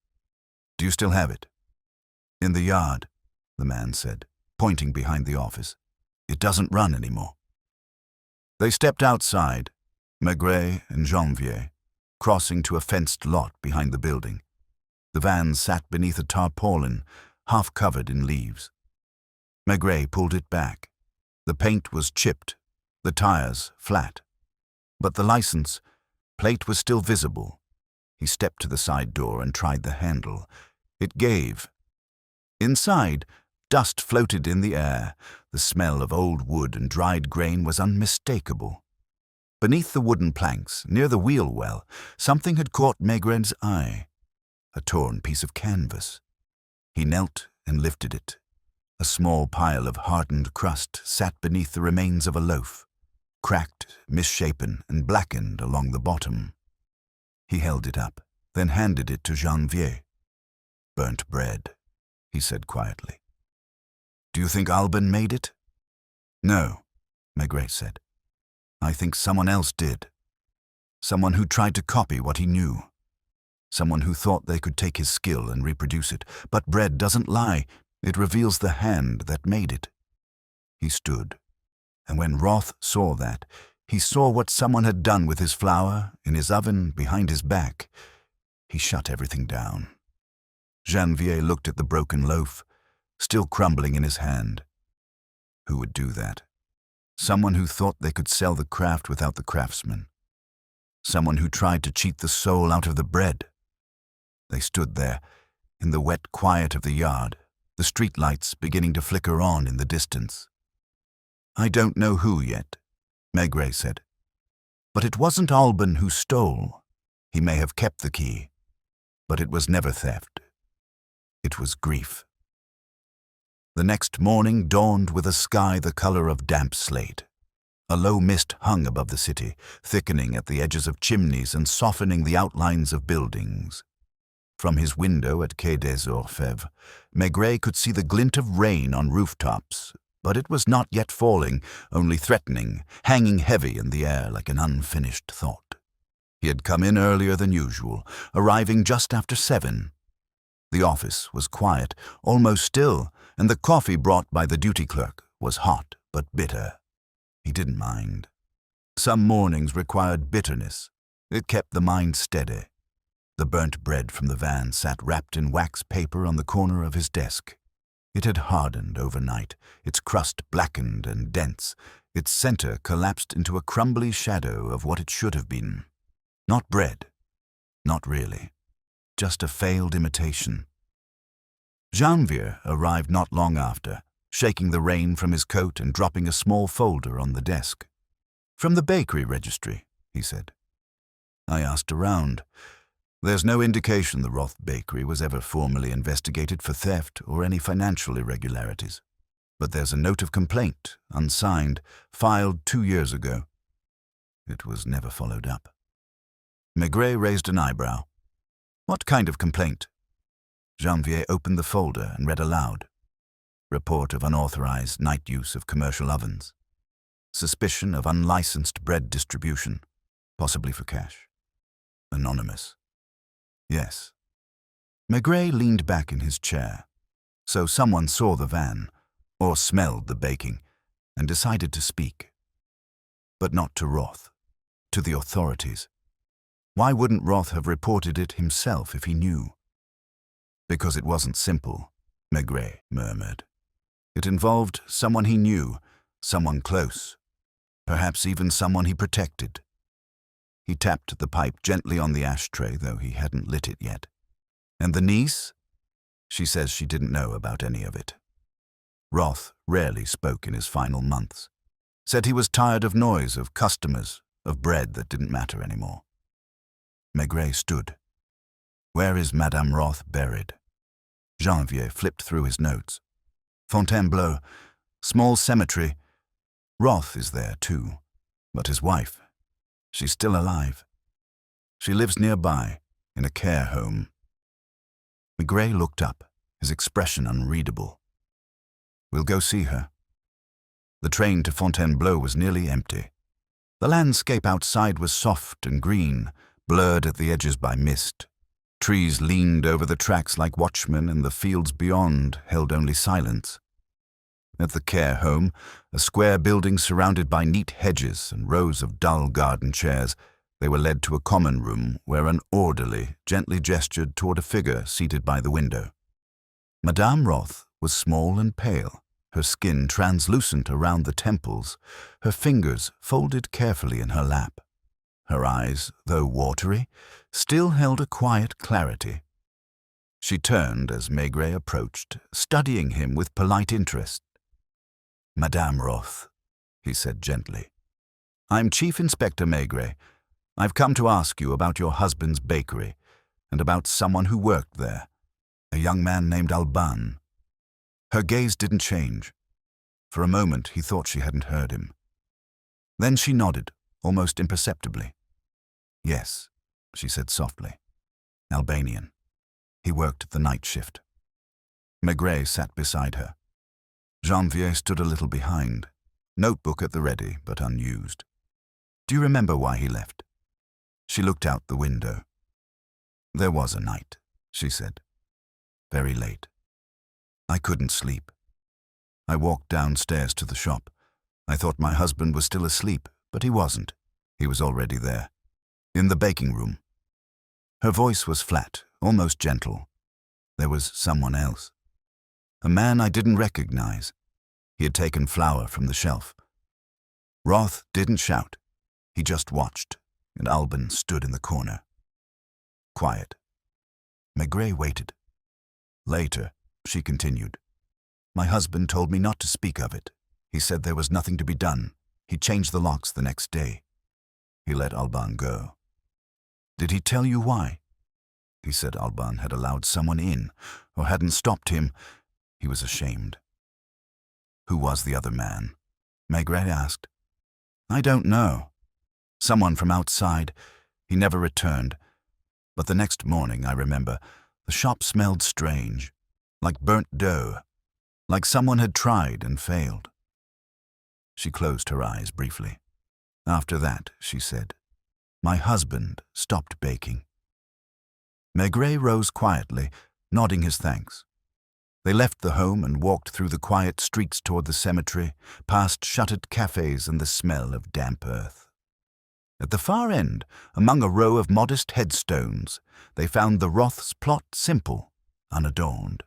Do you still have it?" "In the yard," the man said, pointing behind the office. "It doesn't run anymore." They stepped outside, Maigret and Janvier, crossing to a fenced lot behind the building. The van sat beneath a tarpaulin, half covered in leaves. Maigret pulled it back. The paint was chipped, the tires flat. But the license plate was still visible. He stepped to the side door and tried the handle. It gave. Inside, dust floated in the air. The smell of old wood and dried grain was unmistakable. Beneath the wooden planks, near the wheel well, something had caught Maigret's eye. A torn piece of canvas. He knelt and lifted it. A small pile of hardened crust sat beneath the remains of a loaf, cracked, misshapen, and blackened along the bottom. He held it up, then handed it to Janvier. "Burnt bread," he said quietly. "Do you think Alban made it?" "No," Maigret said. "I think someone else did. Someone who tried to copy what he knew. Someone who thought they could take his skill and reproduce it. But bread doesn't lie. It reveals the hand that made it." He stood, and when Roth saw that, he saw what someone had done with his flour in his oven behind his back. He shut everything down. Janvier looked at the broken loaf, still crumbling in his hand. Who would do that? Someone who thought they could sell the craft without the craftsman. Someone who tried to cheat the soul out of the bread. They stood there, in the wet quiet of the yard, the street lights beginning to flicker on in the distance. "I don't know who yet," Maigret said. "But it wasn't Alban who stole. He may have kept the key, but it was never theft. It was grief." The next morning dawned with a sky the color of damp slate. A low mist hung above the city, thickening at the edges of chimneys and softening the outlines of buildings. From his window at Quai des Orfèvres, Maigret could see the glint of rain on rooftops, but it was not yet falling, only threatening, hanging heavy in the air like an unfinished thought. He had come in earlier than usual, arriving just after 7. The office was quiet, almost still, and the coffee brought by the duty clerk was hot but bitter. He didn't mind. Some mornings required bitterness. It kept the mind steady. The burnt bread from the van sat wrapped in wax paper on the corner of his desk. It had hardened overnight, its crust blackened and dense, its center collapsed into a crumbly shadow of what it should have been. Not bread. Not really. Just a failed imitation. Janvier arrived not long after, shaking the rain from his coat and dropping a small folder on the desk. "From the bakery registry," he said. I asked around. There's no indication the Roth bakery was ever formally investigated for theft or any financial irregularities. But there's a note of complaint, unsigned, filed 2 years ago. It was never followed up. Maigret raised an eyebrow. "What kind of complaint?" Janvier opened the folder and read aloud. Report of unauthorized night use of commercial ovens. Suspicion of unlicensed bread distribution, possibly for cash. Anonymous. Yes. Maigret leaned back in his chair. So someone saw the van, or smelled the baking, and decided to speak. But not to Roth, to the authorities. Why wouldn't Roth have reported it himself if he knew? "Because it wasn't simple," Maigret murmured. It involved someone he knew, someone close, perhaps even someone he protected. He tapped the pipe gently on the ashtray, though he hadn't lit it yet. And the niece? She says she didn't know about any of it. Roth rarely spoke in his final months. Said he was tired of noise, of customers, of bread that didn't matter anymore. Maigret stood. Where is Madame Roth buried? Janvier flipped through his notes. Fontainebleau, small cemetery. Roth is there too, but his wife, she's still alive. She lives nearby, in a care home. Maigret looked up, his expression unreadable. We'll go see her. The train to Fontainebleau was nearly empty. The landscape outside was soft and green, blurred at the edges by mist. Trees leaned over the tracks like watchmen, and the fields beyond held only silence. At the care home, a square building surrounded by neat hedges and rows of dull garden chairs, they were led to a common room where an orderly gently gestured toward a figure seated by the window. Madame Roth was small and pale, her skin translucent around the temples, her fingers folded carefully in her lap. Her eyes, though watery, still held a quiet clarity. She turned as Maigret approached, studying him with polite interest. Madame Roth, he said gently. I'm Chief Inspector Maigret. I've come to ask you about your husband's bakery, and about someone who worked there, a young man named Alban. Her gaze didn't change. For a moment he thought she hadn't heard him. Then she nodded, almost imperceptibly. Yes, she said softly. Albanian. He worked the night shift. Maigret sat beside her. Janvier stood a little behind, notebook at the ready, but unused. Do you remember why he left? She looked out the window. There was a night, she said. Very late. I couldn't sleep. I walked downstairs to the shop. I thought my husband was still asleep, but he wasn't. He was already there, in the baking room. Her voice was flat, almost gentle. There was someone else. A man I didn't recognize. He had taken flour from the shelf. Roth didn't shout. He just watched, and Alban stood in the corner. Quiet. Maigret waited. Later, she continued. My husband told me not to speak of it. He said there was nothing to be done. He changed the locks the next day. He let Alban go. Did he tell you why? He said Alban had allowed someone in, or hadn't stopped him. He was ashamed. Who was the other man? Maigret asked. I don't know. Someone from outside. He never returned. But the next morning, I remember, the shop smelled strange, like burnt dough, like someone had tried and failed. She closed her eyes briefly. After that, she said, my husband stopped baking. Maigret rose quietly, nodding his thanks. They left the home and walked through the quiet streets toward the cemetery, past shuttered cafés and the smell of damp earth. At the far end, among a row of modest headstones, they found the Roth's plot simple, unadorned.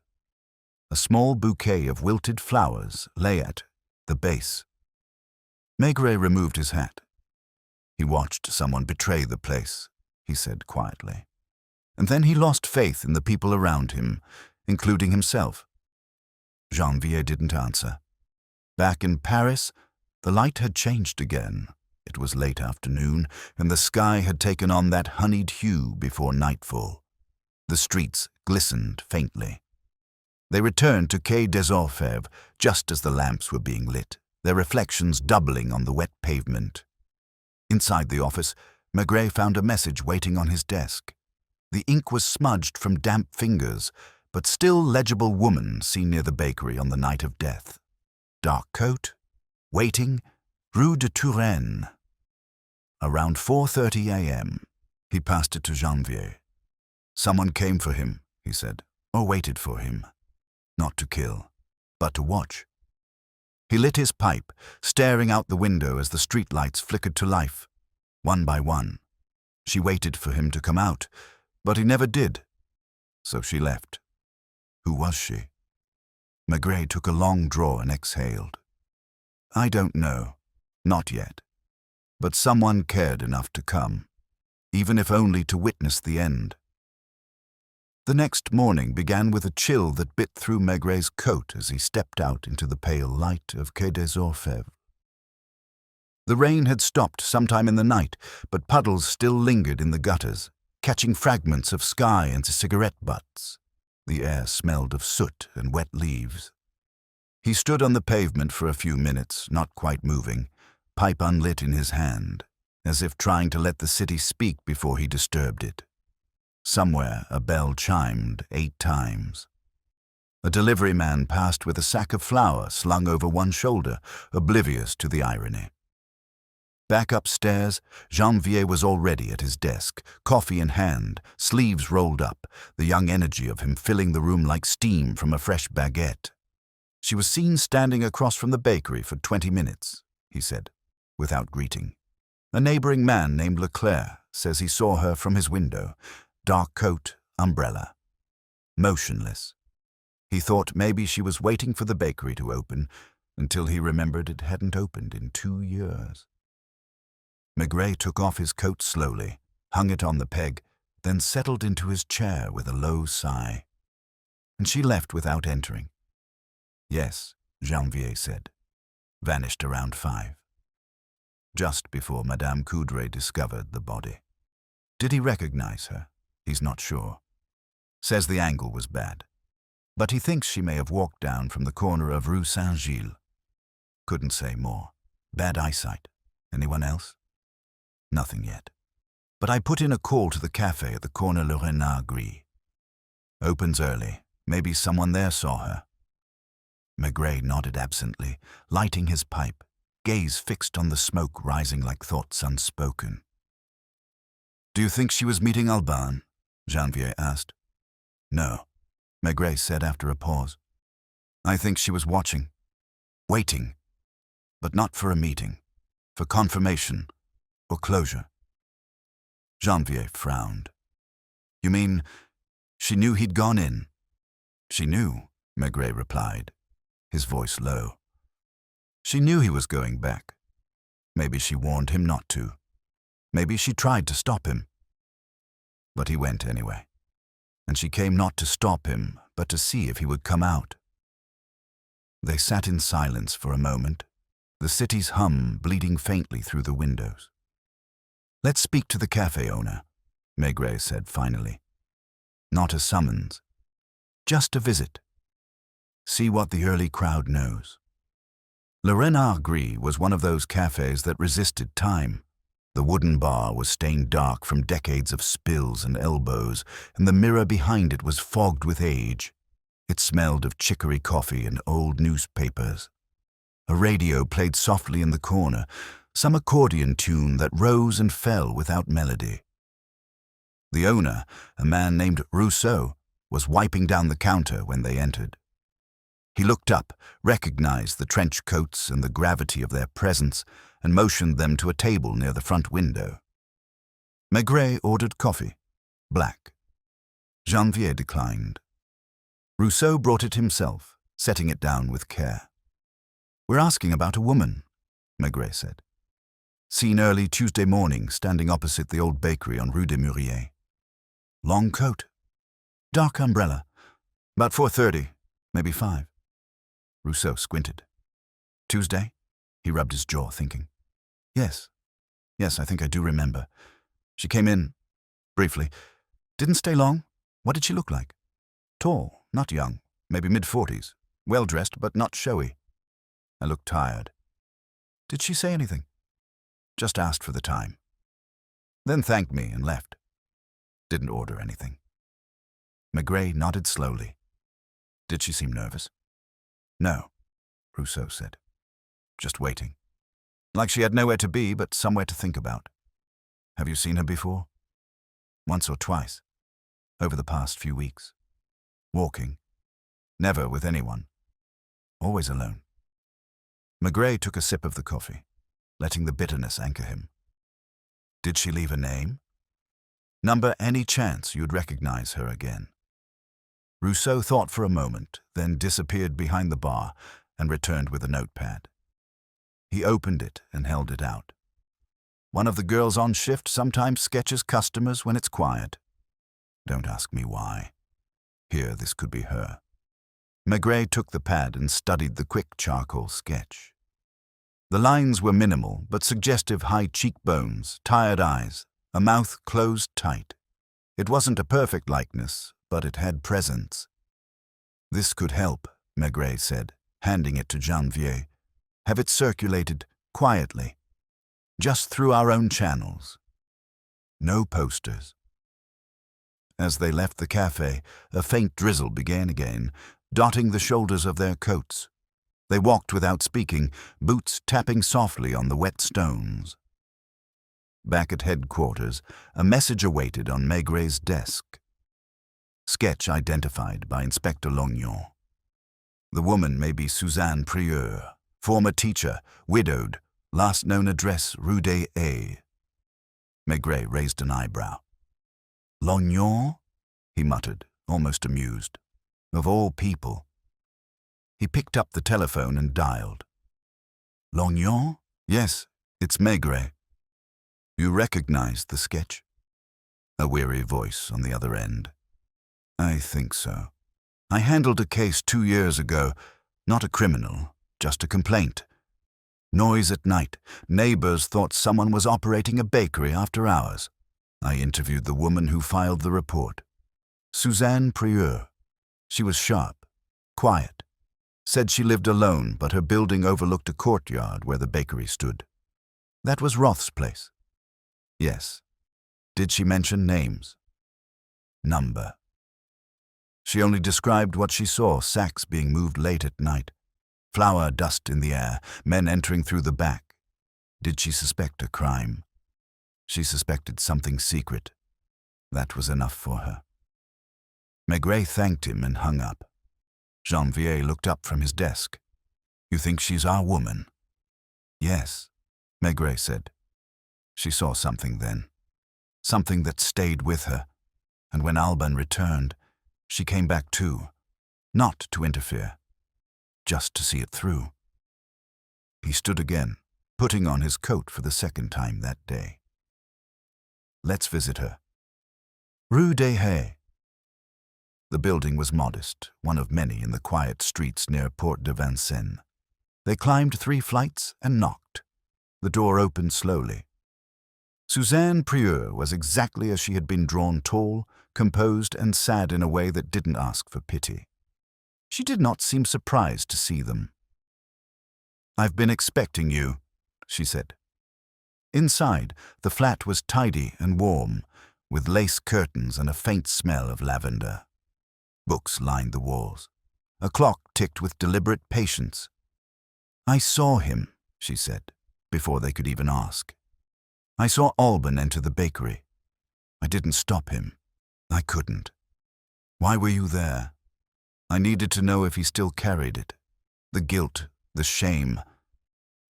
A small bouquet of wilted flowers lay at the base. Maigret removed his hat. He watched someone betray the place, he said quietly. And then he lost faith in the people around him, including himself. Janvier didn't answer. Back in Paris, the light had changed again. It was late afternoon, and the sky had taken on that honeyed hue before nightfall. The streets glistened faintly. They returned to Quai des Orfèvres just as the lamps were being lit, their reflections doubling on the wet pavement. Inside the office, Maigret found a message waiting on his desk. The ink was smudged from damp fingers, but still legible woman seen near the bakery on the night of death. Dark coat, waiting, Rue de Touraine. Around 4:30 a.m., he passed it to Janvier. Someone came for him, he said, or waited for him. Not to kill, but to watch. He lit his pipe, staring out the window as the streetlights flickered to life, one by one. She waited for him to come out, but he never did. So she left. Who was she? Maigret took a long draw and exhaled. I don't know. Not yet. But someone cared enough to come, even if only to witness the end. The next morning began with a chill that bit through Maigret's coat as he stepped out into the pale light of Quai des Orfèvres. The rain had stopped sometime in the night, but puddles still lingered in the gutters, catching fragments of sky into cigarette butts. The air smelled of soot and wet leaves. He stood on the pavement for a few minutes, not quite moving, pipe unlit in his hand, as if trying to let the city speak before he disturbed it. Somewhere a bell chimed 8 times. A delivery man passed with a sack of flour slung over one shoulder, oblivious to the irony. Back upstairs, Janvier was already at his desk, coffee in hand, sleeves rolled up, the young energy of him filling the room like steam from a fresh baguette. She was seen standing across from the bakery for 20 minutes, he said, without greeting. A neighboring man named Leclerc says he saw her from his window, dark coat, umbrella. Motionless. He thought maybe she was waiting for the bakery to open, until he remembered it hadn't opened in 2 years. Maigret took off his coat slowly, hung it on the peg, then settled into his chair with a low sigh. And she left without entering. Yes, Janvier said. Vanished around 5. Just before Madame Coudray discovered the body. Did he recognize her? He's not sure. Says the angle was bad. But he thinks she may have walked down from the corner of Rue Saint-Gilles. Couldn't say more. Bad eyesight. Anyone else? Nothing yet. But I put in a call to the café at the corner Le Renard-Gris. Opens early. Maybe someone there saw her. Maigret nodded absently, lighting his pipe, gaze fixed on the smoke rising like thoughts unspoken. Do you think she was meeting Alban? Janvier asked. No, Maigret said after a pause. I think she was watching. Waiting. But not for a meeting. For confirmation. Or closure. Janvier frowned. You mean, she knew he'd gone in? She knew, Maigret replied, his voice low. She knew he was going back. Maybe she warned him not to. Maybe she tried to stop him. But he went anyway. And she came not to stop him, but to see if he would come out. They sat in silence for a moment, the city's hum bleeding faintly through the windows. Let's speak to the cafe owner, Maigret said finally. Not a summons. Just a visit. See what the early crowd knows. Le Renard-Gris was one of those cafes that resisted time. The wooden bar was stained dark from decades of spills and elbows, and the mirror behind it was fogged with age. It smelled of chicory coffee and old newspapers. A radio played softly in the corner, some accordion tune that rose and fell without melody. The owner, a man named Rousseau, was wiping down the counter when they entered. He looked up, recognized the trench coats and the gravity of their presence, and motioned them to a table near the front window. Maigret ordered coffee, black. Janvier declined. Rousseau brought it himself, setting it down with care. We're asking about a woman, Maigret said. Seen early Tuesday morning, standing opposite the old bakery on Rue des Mûriers. Long coat. Dark umbrella. About 4:30, maybe 5. Rousseau squinted. Tuesday? He rubbed his jaw, thinking. Yes, I think I do remember. She came in, briefly. Didn't stay long. What did she look like? Tall, not young, maybe mid-40s. Well-dressed, but not showy. I looked tired. Did she say anything? Just asked for the time. Then thanked me and left. Didn't order anything. Maigret nodded slowly. Did she seem nervous? No, Rousseau said. Just waiting. Like she had nowhere to be, but somewhere to think about. Have you seen her before? Once or twice. Over the past few weeks. Walking. Never with anyone. Always alone. Maigret took a sip of the coffee, letting the bitterness anchor him. Did she leave a name? Number any chance you'd recognize her again? Rousseau thought for a moment, then disappeared behind the bar and returned with a notepad. He opened it and held it out. One of the girls on shift sometimes sketches customers when it's quiet. Don't ask me why. Here, this could be her. Maigret took the pad and studied the quick charcoal sketch. The lines were minimal, but suggestive: high cheekbones, tired eyes, a mouth closed tight. It wasn't a perfect likeness, but it had presence. This could help, Maigret said, handing it to Janvier. Have it circulated quietly, just through our own channels. No posters. As they left the café, a faint drizzle began again, dotting the shoulders of their coats. They walked without speaking, boots tapping softly on the wet stones. Back at headquarters, a message awaited on Maigret's desk. Sketch identified by Inspector Lognon. The woman may be Suzanne Prieur, former teacher, widowed, last known address Rue des Hayes. Maigret raised an eyebrow. Lognon? He muttered, almost amused. Of all people. He picked up the telephone and dialed. Lognon? Yes, it's Maigret. You recognize the sketch? A weary voice on the other end. I think so. I handled a case 2 years ago. Not a criminal, just a complaint. Noise at night. Neighbors thought someone was operating a bakery after hours. I interviewed the woman who filed the report. Suzanne Prieur. She was sharp, quiet. Said she lived alone, but her building overlooked a courtyard where the bakery stood. That was Roth's place. Yes. Did she mention names? Number. She only described what she saw: sacks being moved late at night, flour dust in the air, men entering through the back. Did she suspect a crime? She suspected something secret. That was enough for her. Maigret thanked him and hung up. Janvier looked up from his desk. You think she's our woman? Yes, Maigret said. She saw something then. Something that stayed with her. And when Alban returned, she came back too. Not to interfere. Just to see it through. He stood again, putting on his coat for the second time that day. Let's visit her. Rue des Hayes. The building was modest, one of many in the quiet streets near Porte de Vincennes. They climbed 3 flights and knocked. The door opened slowly. Suzanne Prieur was exactly as she had been drawn: tall, composed, and sad in a way that didn't ask for pity. She did not seem surprised to see them. I've been expecting you, she said. Inside, the flat was tidy and warm, with lace curtains and a faint smell of lavender. Books lined the walls. A clock ticked with deliberate patience. I saw him, she said, before they could even ask. I saw Alban enter the bakery. I didn't stop him. I couldn't. Why were you there? I needed to know if he still carried it. The guilt, the shame.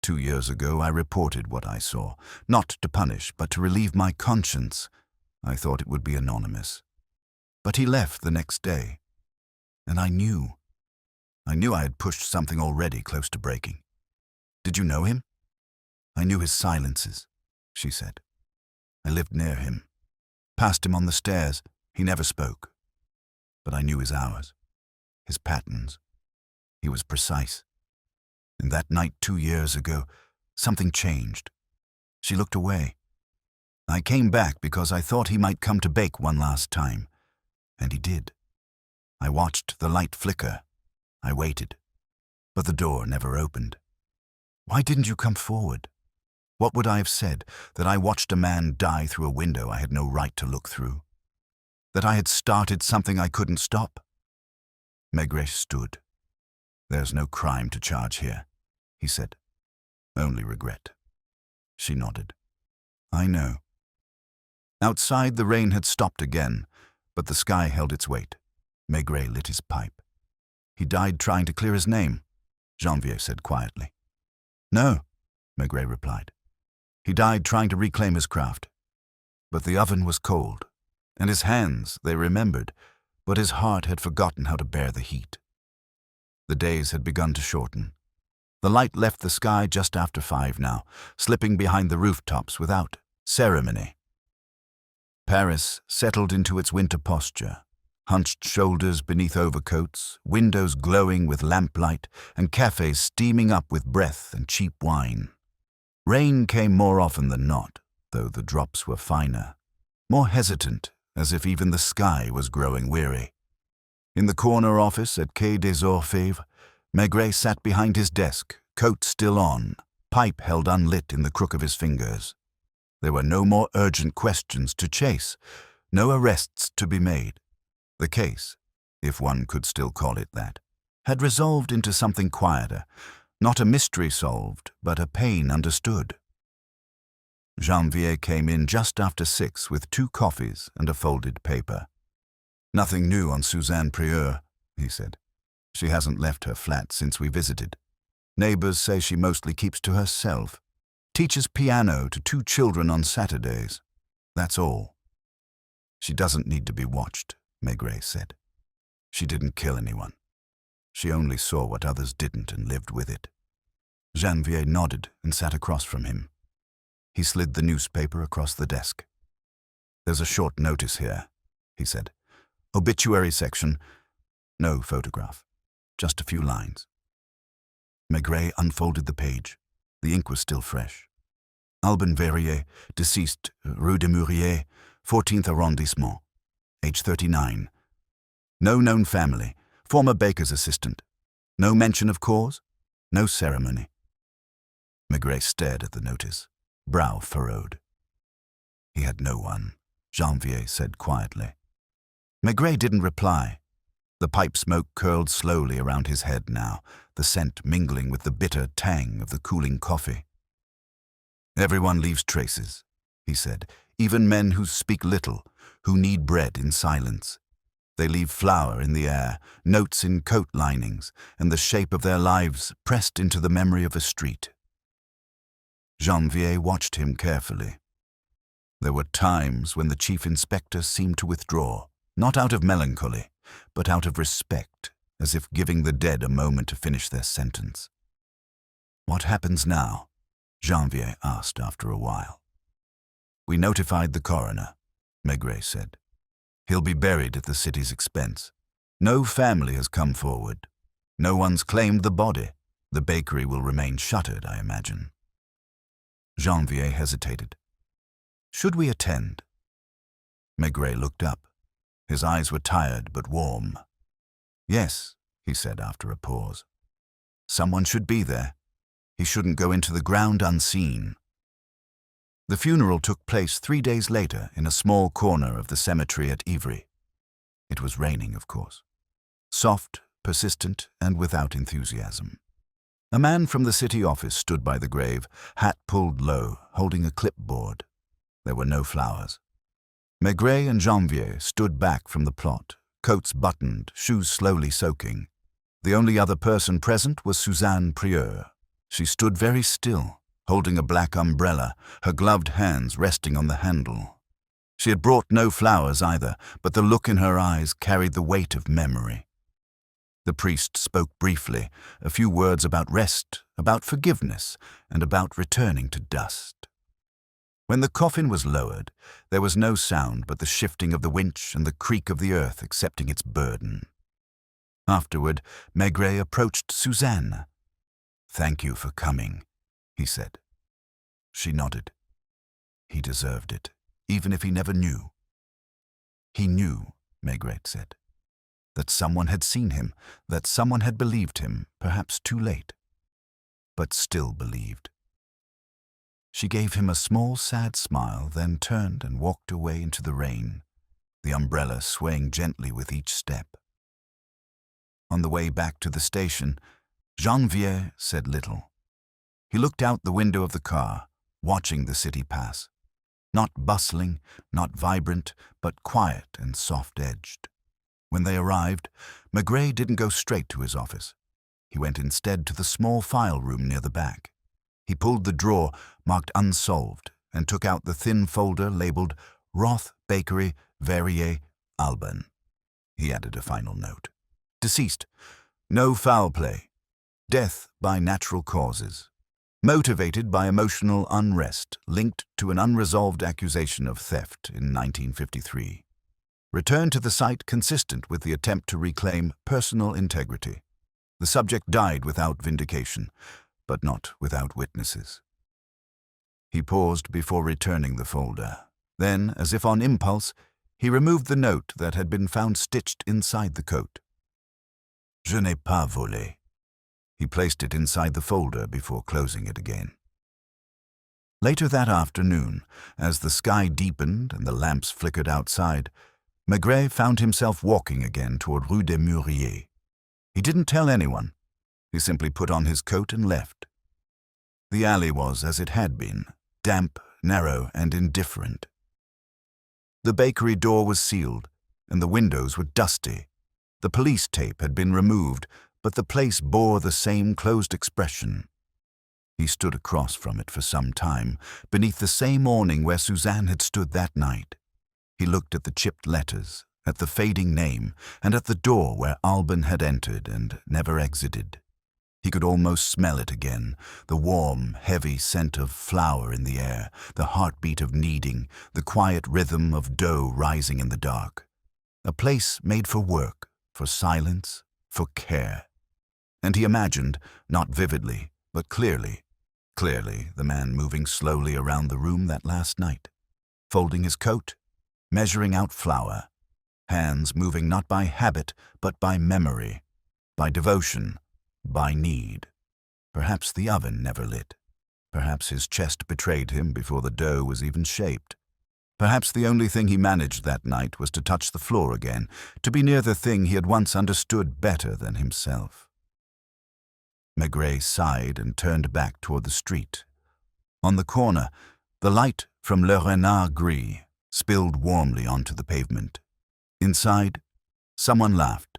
2 years ago, I reported what I saw, not to punish, but to relieve my conscience. I thought it would be anonymous. But he left the next day. And I knew. I knew I had pushed something already close to breaking. Did you know him? I knew his silences, she said. I lived near him. Passed him on the stairs. He never spoke. But I knew his hours, his patterns. He was precise. And that night 2 years ago, something changed. She looked away. I came back because I thought he might come to bake one last time. And he did. I watched the light flicker. I waited. But the door never opened. Why didn't you come forward? What would I have said? That I watched a man die through a window I had no right to look through? That I had started something I couldn't stop? Maigret stood. There's no crime to charge here, he said. Only regret. She nodded. I know. Outside, the rain had stopped again, but the sky held its weight. Maigret lit his pipe. He died trying to clear his name, Janvier said quietly. No, Maigret replied. He died trying to reclaim his craft. But the oven was cold, and his hands, they remembered, but his heart had forgotten how to bear the heat. The days had begun to shorten. The light left the sky just after 5 now, slipping behind the rooftops without ceremony. Paris settled into its winter posture, hunched shoulders beneath overcoats, windows glowing with lamplight, and cafés steaming up with breath and cheap wine. Rain came more often than not, though the drops were finer, more hesitant, as if even the sky was growing weary. In the corner office at Quai des Orfèvres, Maigret sat behind his desk, coat still on, pipe held unlit in the crook of his fingers. There were no more urgent questions to chase, no arrests to be made. The case, if one could still call it that, had resolved into something quieter, not a mystery solved, but a pain understood. Janvier came in just after 6 with 2 coffees and a folded paper. "Nothing new on Suzanne Prieur," he said. "She hasn't left her flat since we visited. Neighbors say she mostly keeps to herself. Teaches piano to 2 children on Saturdays. That's all." "She doesn't need to be watched," Maigret said. "She didn't kill anyone. She only saw what others didn't and lived with it." Janvier nodded and sat across from him. He slid the newspaper across the desk. "There's a short notice here," he said. "Obituary section. No photograph. Just a few lines." Maigret unfolded the page. The ink was still fresh. "Alban Verrier, deceased, Rue des Mûriers, 14th arrondissement, age 39. No known family, former baker's assistant. No mention of cause, no ceremony." Maigret stared at the notice, brow furrowed. "He had no one," Janvier said quietly. Maigret didn't reply. The pipe smoke curled slowly around his head now, the scent mingling with the bitter tang of the cooling coffee. "Everyone leaves traces," he said, "even men who speak little, who need bread in silence. They leave flour in the air, notes in coat linings, and the shape of their lives pressed into the memory of a street." Janvier watched him carefully. There were times when the chief inspector seemed to withdraw, not out of melancholy, but out of respect, as if giving the dead a moment to finish their sentence. "What happens now?" Janvier asked after a while. "We notified the coroner," Maigret said. "He'll be buried at the city's expense. No family has come forward. No one's claimed the body. The bakery will remain shuttered, I imagine." Janvier hesitated. "Should we attend?" Maigret looked up. His eyes were tired but warm. "Yes," he said after a pause. "Someone should be there. He shouldn't go into the ground unseen." The funeral took place 3 days later in a small corner of the cemetery at Ivry. It was raining, of course. Soft, persistent, and without enthusiasm. A man from the city office stood by the grave, hat pulled low, holding a clipboard. There were no flowers. Maigret and Janvier stood back from the plot, coats buttoned, shoes slowly soaking. The only other person present was Suzanne Prieur. She stood very still, holding a black umbrella, her gloved hands resting on the handle. She had brought no flowers either, but the look in her eyes carried the weight of memory. The priest spoke briefly, a few words about rest, about forgiveness, and about returning to dust. When the coffin was lowered, there was no sound but the shifting of the winch and the creak of the earth accepting its burden. Afterward, Maigret approached Suzanne. "Thank you for coming," he said. She nodded. He deserved it, even if he never knew. He knew, Maigret said, that someone had seen him, that someone had believed him, perhaps too late, but still believed. She gave him a small, sad smile, then turned and walked away into the rain, the umbrella swaying gently with each step. On the way back to the station, Janvier said little. He looked out the window of the car, watching the city pass. Not bustling, not vibrant, but quiet and soft-edged. When they arrived, Maigret didn't go straight to his office. He went instead to the small file room near the back. He pulled the drawer marked Unsolved and took out the thin folder labeled Roth Bakery Verrier Alban. he added a final note. Deceased. No foul play. Death by natural causes. Motivated by emotional unrest linked to an unresolved accusation of theft in 1953. Return to the site consistent with the attempt to reclaim personal integrity. The subject died without vindication, but not without witnesses. He paused before returning the folder. Then, as if on impulse, he removed the note that had been found stitched inside the coat. Je n'ai pas volé. He placed it inside the folder before closing it again. Later that afternoon, as the sky deepened and the lamps flickered outside, Maigret found himself walking again toward Rue des Mûriers. He didn't tell anyone. He simply put on his coat and left. The alley was as it had been, damp, narrow, and indifferent. The bakery door was sealed, and the windows were dusty. The police tape had been removed, but the place bore the same closed expression. He stood across from it for some time, beneath the same awning where Suzanne had stood that night. He looked at the chipped letters, at the fading name, and at the door where Alban had entered and never exited. He could almost smell it again, the warm, heavy scent of flour in the air, the heartbeat of kneading, the quiet rhythm of dough rising in the dark. A place made for work, for silence, for care. And he imagined, not vividly, but clearly, the man moving slowly around the room that last night, folding his coat, measuring out flour, hands moving not by habit, but by memory, by devotion, by need. Perhaps the oven never lit. Perhaps his chest betrayed him before the dough was even shaped. Perhaps the only thing he managed that night was to touch the floor again, to be near the thing he had once understood better than himself. Maigret sighed and turned back toward the street. On the corner, the light from Le Renard Gris spilled warmly onto the pavement. Inside, someone laughed.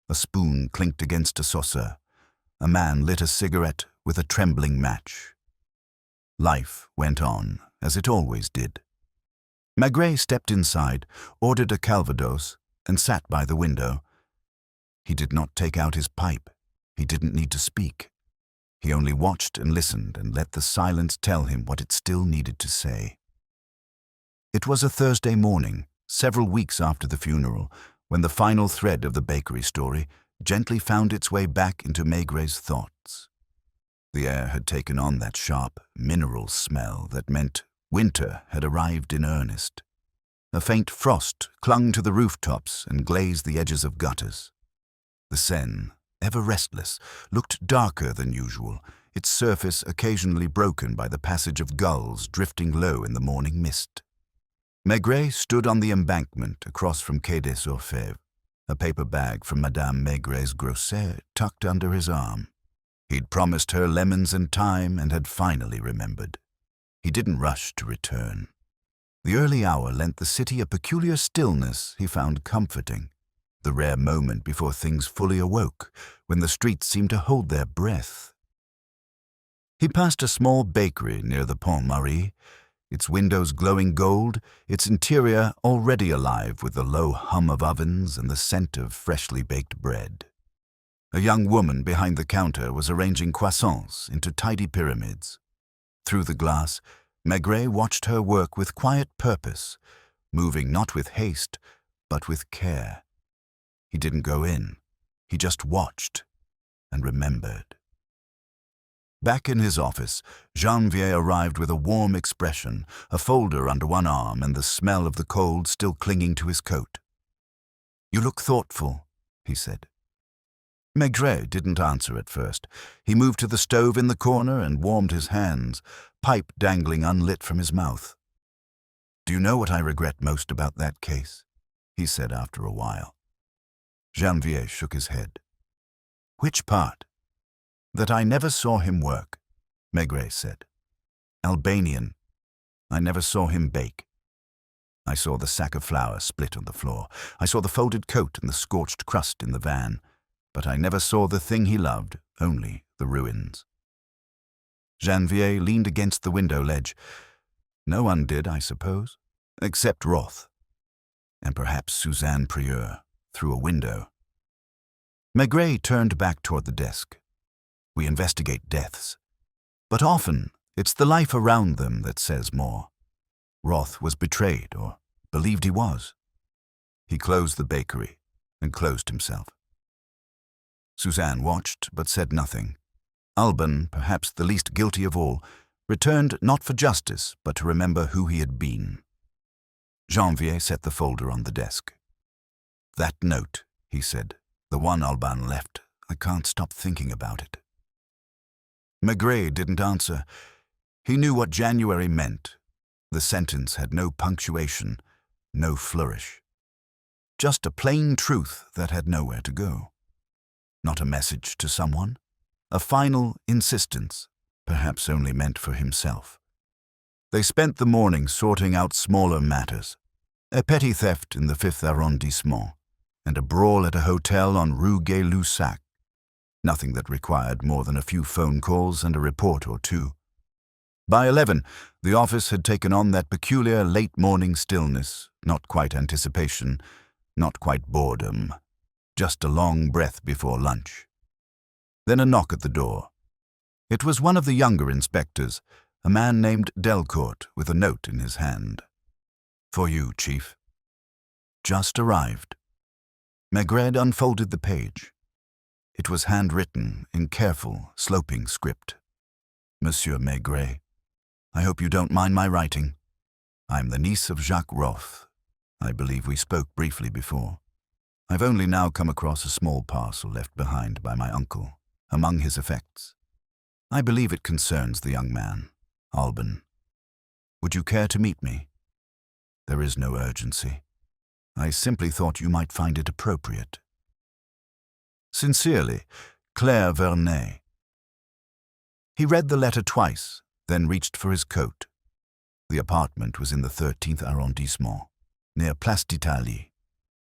A spoon clinked against a saucer. A man lit a cigarette with a trembling match. Life went on, as it always did. Maigret stepped inside, ordered a calvados, and sat by the window. He did not take out his pipe. He didn't need to speak. He only watched and listened and let the silence tell him what it still needed to say. It was a Thursday morning, several weeks after the funeral, when the final thread of the bakery story gently found its way back into Maigret's thoughts. The air had taken on that sharp, mineral smell that meant winter had arrived in earnest. A faint frost clung to the rooftops and glazed the edges of gutters. The Seine, ever restless, looked darker than usual, its surface occasionally broken by the passage of gulls drifting low in the morning mist. Maigret stood on the embankment across from Quai des Orfèvres, a paper bag from Madame Maigret's grocer tucked under his arm. He'd promised her lemons and thyme and had finally remembered. He didn't rush to return. The early hour lent the city a peculiar stillness he found comforting, the rare moment before things fully awoke, when the streets seemed to hold their breath. He passed a small bakery near the Pont Marie, its windows glowing gold, its interior already alive with the low hum of ovens and the scent of freshly baked bread. A young woman behind the counter was arranging croissants into tidy pyramids. Through the glass, Maigret watched her work with quiet purpose, moving not with haste, but with care. He didn't go in. He just watched and remembered. Back in his office, Janvier arrived with a warm expression, a folder under one arm and the smell of the cold still clinging to his coat. "You look thoughtful," he said. Maigret didn't answer at first. He moved to the stove in the corner and warmed his hands, pipe dangling unlit from his mouth. "Do you know what I regret most about that case?" he said after a while. Janvier shook his head. "Which part?" "That I never saw him work," Maigret said. "Albanian. I never saw him bake. I saw the sack of flour split on the floor. I saw the folded coat and the scorched crust in the van. But I never saw the thing he loved, only the ruins." Janvier leaned against the window ledge. "No one did, I suppose, except Roth. And perhaps Suzanne Prieur. through a window. Maigret turned back toward the desk. We investigate deaths, but often it's the life around them that says more. Roth was betrayed, or believed he was. He closed the bakery and closed himself. Suzanne watched but said nothing. Alban, perhaps the least guilty of all, returned not for justice but to remember who he had been. Janvier set the folder on the desk. "That note," he said, "the one Alban left, I can't stop thinking about it." Maigret didn't answer. He knew what January meant. The sentence had no punctuation, no flourish. Just a plain truth that had nowhere to go. Not a message to someone, a final insistence, perhaps only meant for himself. They spent the morning sorting out smaller matters, a petty theft in the 5th arrondissement, and a brawl at a hotel on Rue Gay-Lussac. Nothing that required more than a few phone calls and a report or two. By 11, the office had taken on that peculiar late-morning stillness, not quite anticipation, not quite boredom, just a long breath before lunch. Then a knock at the door. It was one of the younger inspectors, a man named Delcourt, with a note in his hand. "For you, Chief." "Just arrived." Maigret unfolded the page. It was handwritten in careful, sloping script. "Monsieur Maigret, I hope you don't mind my writing. I'm the niece of Jacques Roth. I believe we spoke briefly before. I've only now come across a small parcel left behind by my uncle, among his effects. I believe it concerns the young man, Alban. Would you care to meet me? There is no urgency. I simply thought you might find it appropriate. Sincerely, Claire Vernet." He read the letter twice, then reached for his coat. The apartment was in the 13th arrondissement, near Place d'Italie,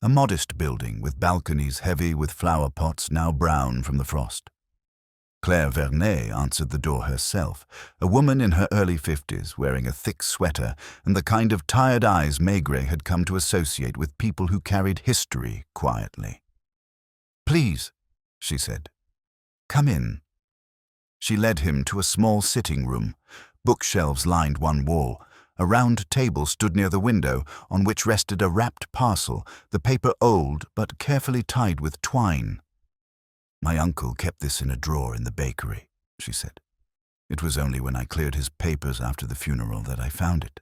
a modest building with balconies heavy with flower pots now brown from the frost. Claire Vernet answered the door herself, a woman in her early 50s, wearing a thick sweater and the kind of tired eyes Maigret had come to associate with people who carried history quietly. "Please," she said, "come in." She led him to a small sitting room. Bookshelves lined one wall. A round table stood near the window, on which rested a wrapped parcel, the paper old but carefully tied with twine. "My uncle kept this in a drawer in the bakery," she said. "It was only when I cleared his papers after the funeral that I found it.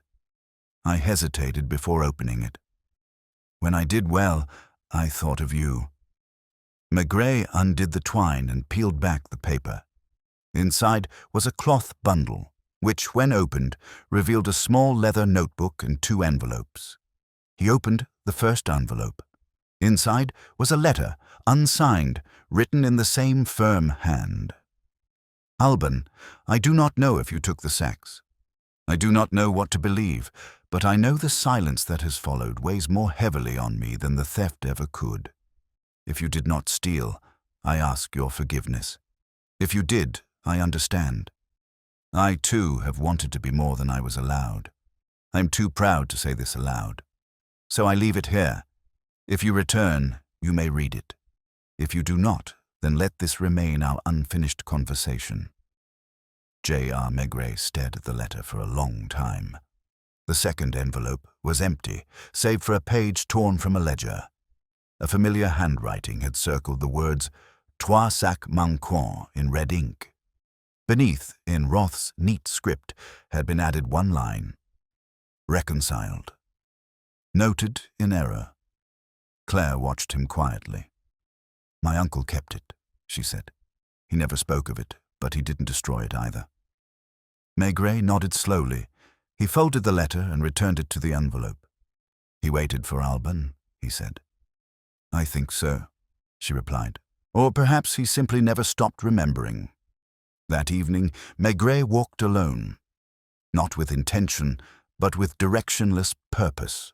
I hesitated before opening it. When I did well, I thought of you." Maigret undid the twine and peeled back the paper. Inside was a cloth bundle, which, when opened, revealed a small leather notebook and 2 envelopes. He opened the first envelope. Inside was a letter, unsigned, written in the same firm hand. "Alban, I do not know if you took the sacks. I do not know what to believe, but I know the silence that has followed weighs more heavily on me than the theft ever could. If you did not steal, I ask your forgiveness. If you did, I understand. I, too, have wanted to be more than I was allowed. I'm too proud to say this aloud. So I leave it here. If you return, you may read it. If you do not, then let this remain our unfinished conversation." J.R. Maigret stared at the letter for a long time. The second envelope was empty, save for a page torn from a ledger. A familiar handwriting had circled the words "Trois sacs manquants" in red ink. Beneath, in Roth's neat script, had been added one line: "Reconciled. Noted in error." Claire watched him quietly. "My uncle kept it," she said. "He never spoke of it, but he didn't destroy it either." Maigret nodded slowly. He folded the letter and returned it to the envelope. "He waited for Alban," he said. "I think so," she replied. "Or perhaps he simply never stopped remembering." That evening, Maigret walked alone, not with intention, but with directionless purpose.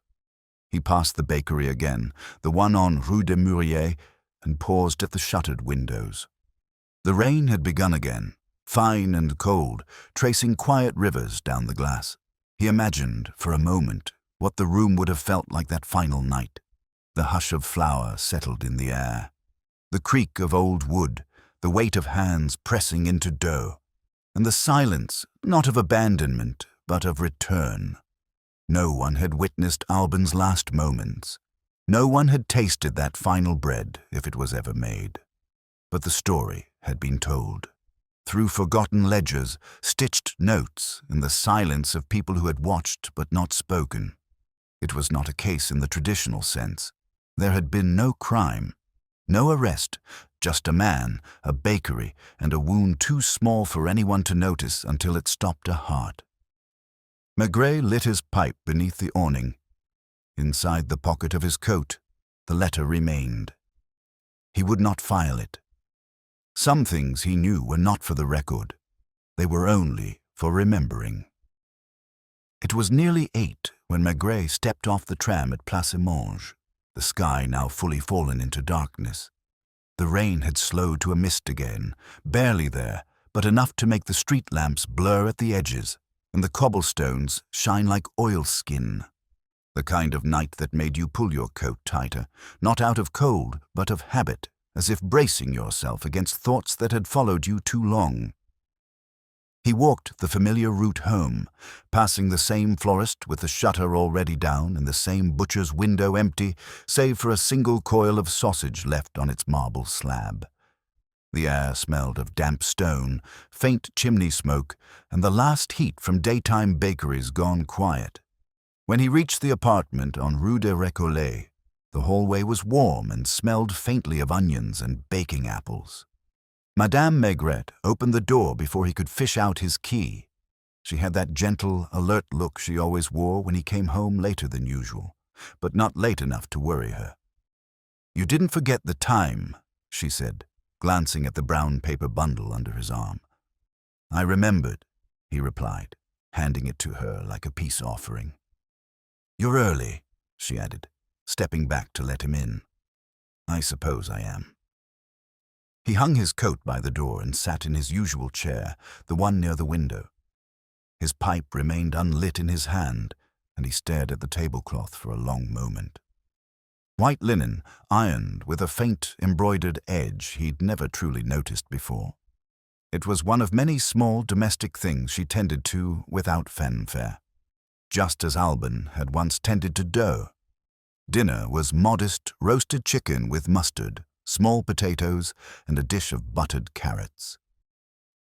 He passed the bakery again, the one on Rue des Mûriers, and paused at the shuttered windows. The rain had begun again, fine and cold, tracing quiet rivers down the glass. He imagined, for a moment, what the room would have felt like that final night. The hush of flour settled in the air. The creak of old wood, the weight of hands pressing into dough, and the silence, not of abandonment, but of return. No one had witnessed Alban's last moments. No one had tasted that final bread, if it was ever made. But the story had been told. Through forgotten ledgers, stitched notes, and the silence of people who had watched but not spoken. It was not a case in the traditional sense. There had been no crime, no arrest, just a man, a bakery, and a wound too small for anyone to notice until it stopped a heart. Maigret lit his pipe beneath the awning. Inside the pocket of his coat, the letter remained. He would not file it. Some things he knew were not for the record. They were only for remembering. It was nearly 8 when Maigret stepped off the tram at Place Monge, the sky now fully fallen into darkness. The rain had slowed to a mist again, barely there, but enough to make the street lamps blur at the edges, and the cobblestones shine like oilskin. The kind of night that made you pull your coat tighter, not out of cold, but of habit, as if bracing yourself against thoughts that had followed you too long. He walked the familiar route home, passing the same florist with the shutter already down and the same butcher's window empty, save for a single coil of sausage left on its marble slab. The air smelled of damp stone, faint chimney smoke, and the last heat from daytime bakeries gone quiet. When he reached the apartment on Rue des Récollets, the hallway was warm and smelled faintly of onions and baking apples. Madame Maigret opened the door before he could fish out his key. She had that gentle, alert look she always wore when he came home later than usual, but not late enough to worry her. "You didn't forget the time," she said, glancing at the brown paper bundle under his arm. "I remembered," he replied, handing it to her like a peace offering. "You're early," she added, stepping back to let him in. "I suppose I am." He hung his coat by the door and sat in his usual chair, the one near the window. His pipe remained unlit in his hand, and he stared at the tablecloth for a long moment. White linen, ironed with a faint embroidered edge he'd never truly noticed before. It was one of many small domestic things she tended to without fanfare, just as Alban had once tended to dough. Dinner was modest roasted chicken with mustard, small potatoes, and a dish of buttered carrots.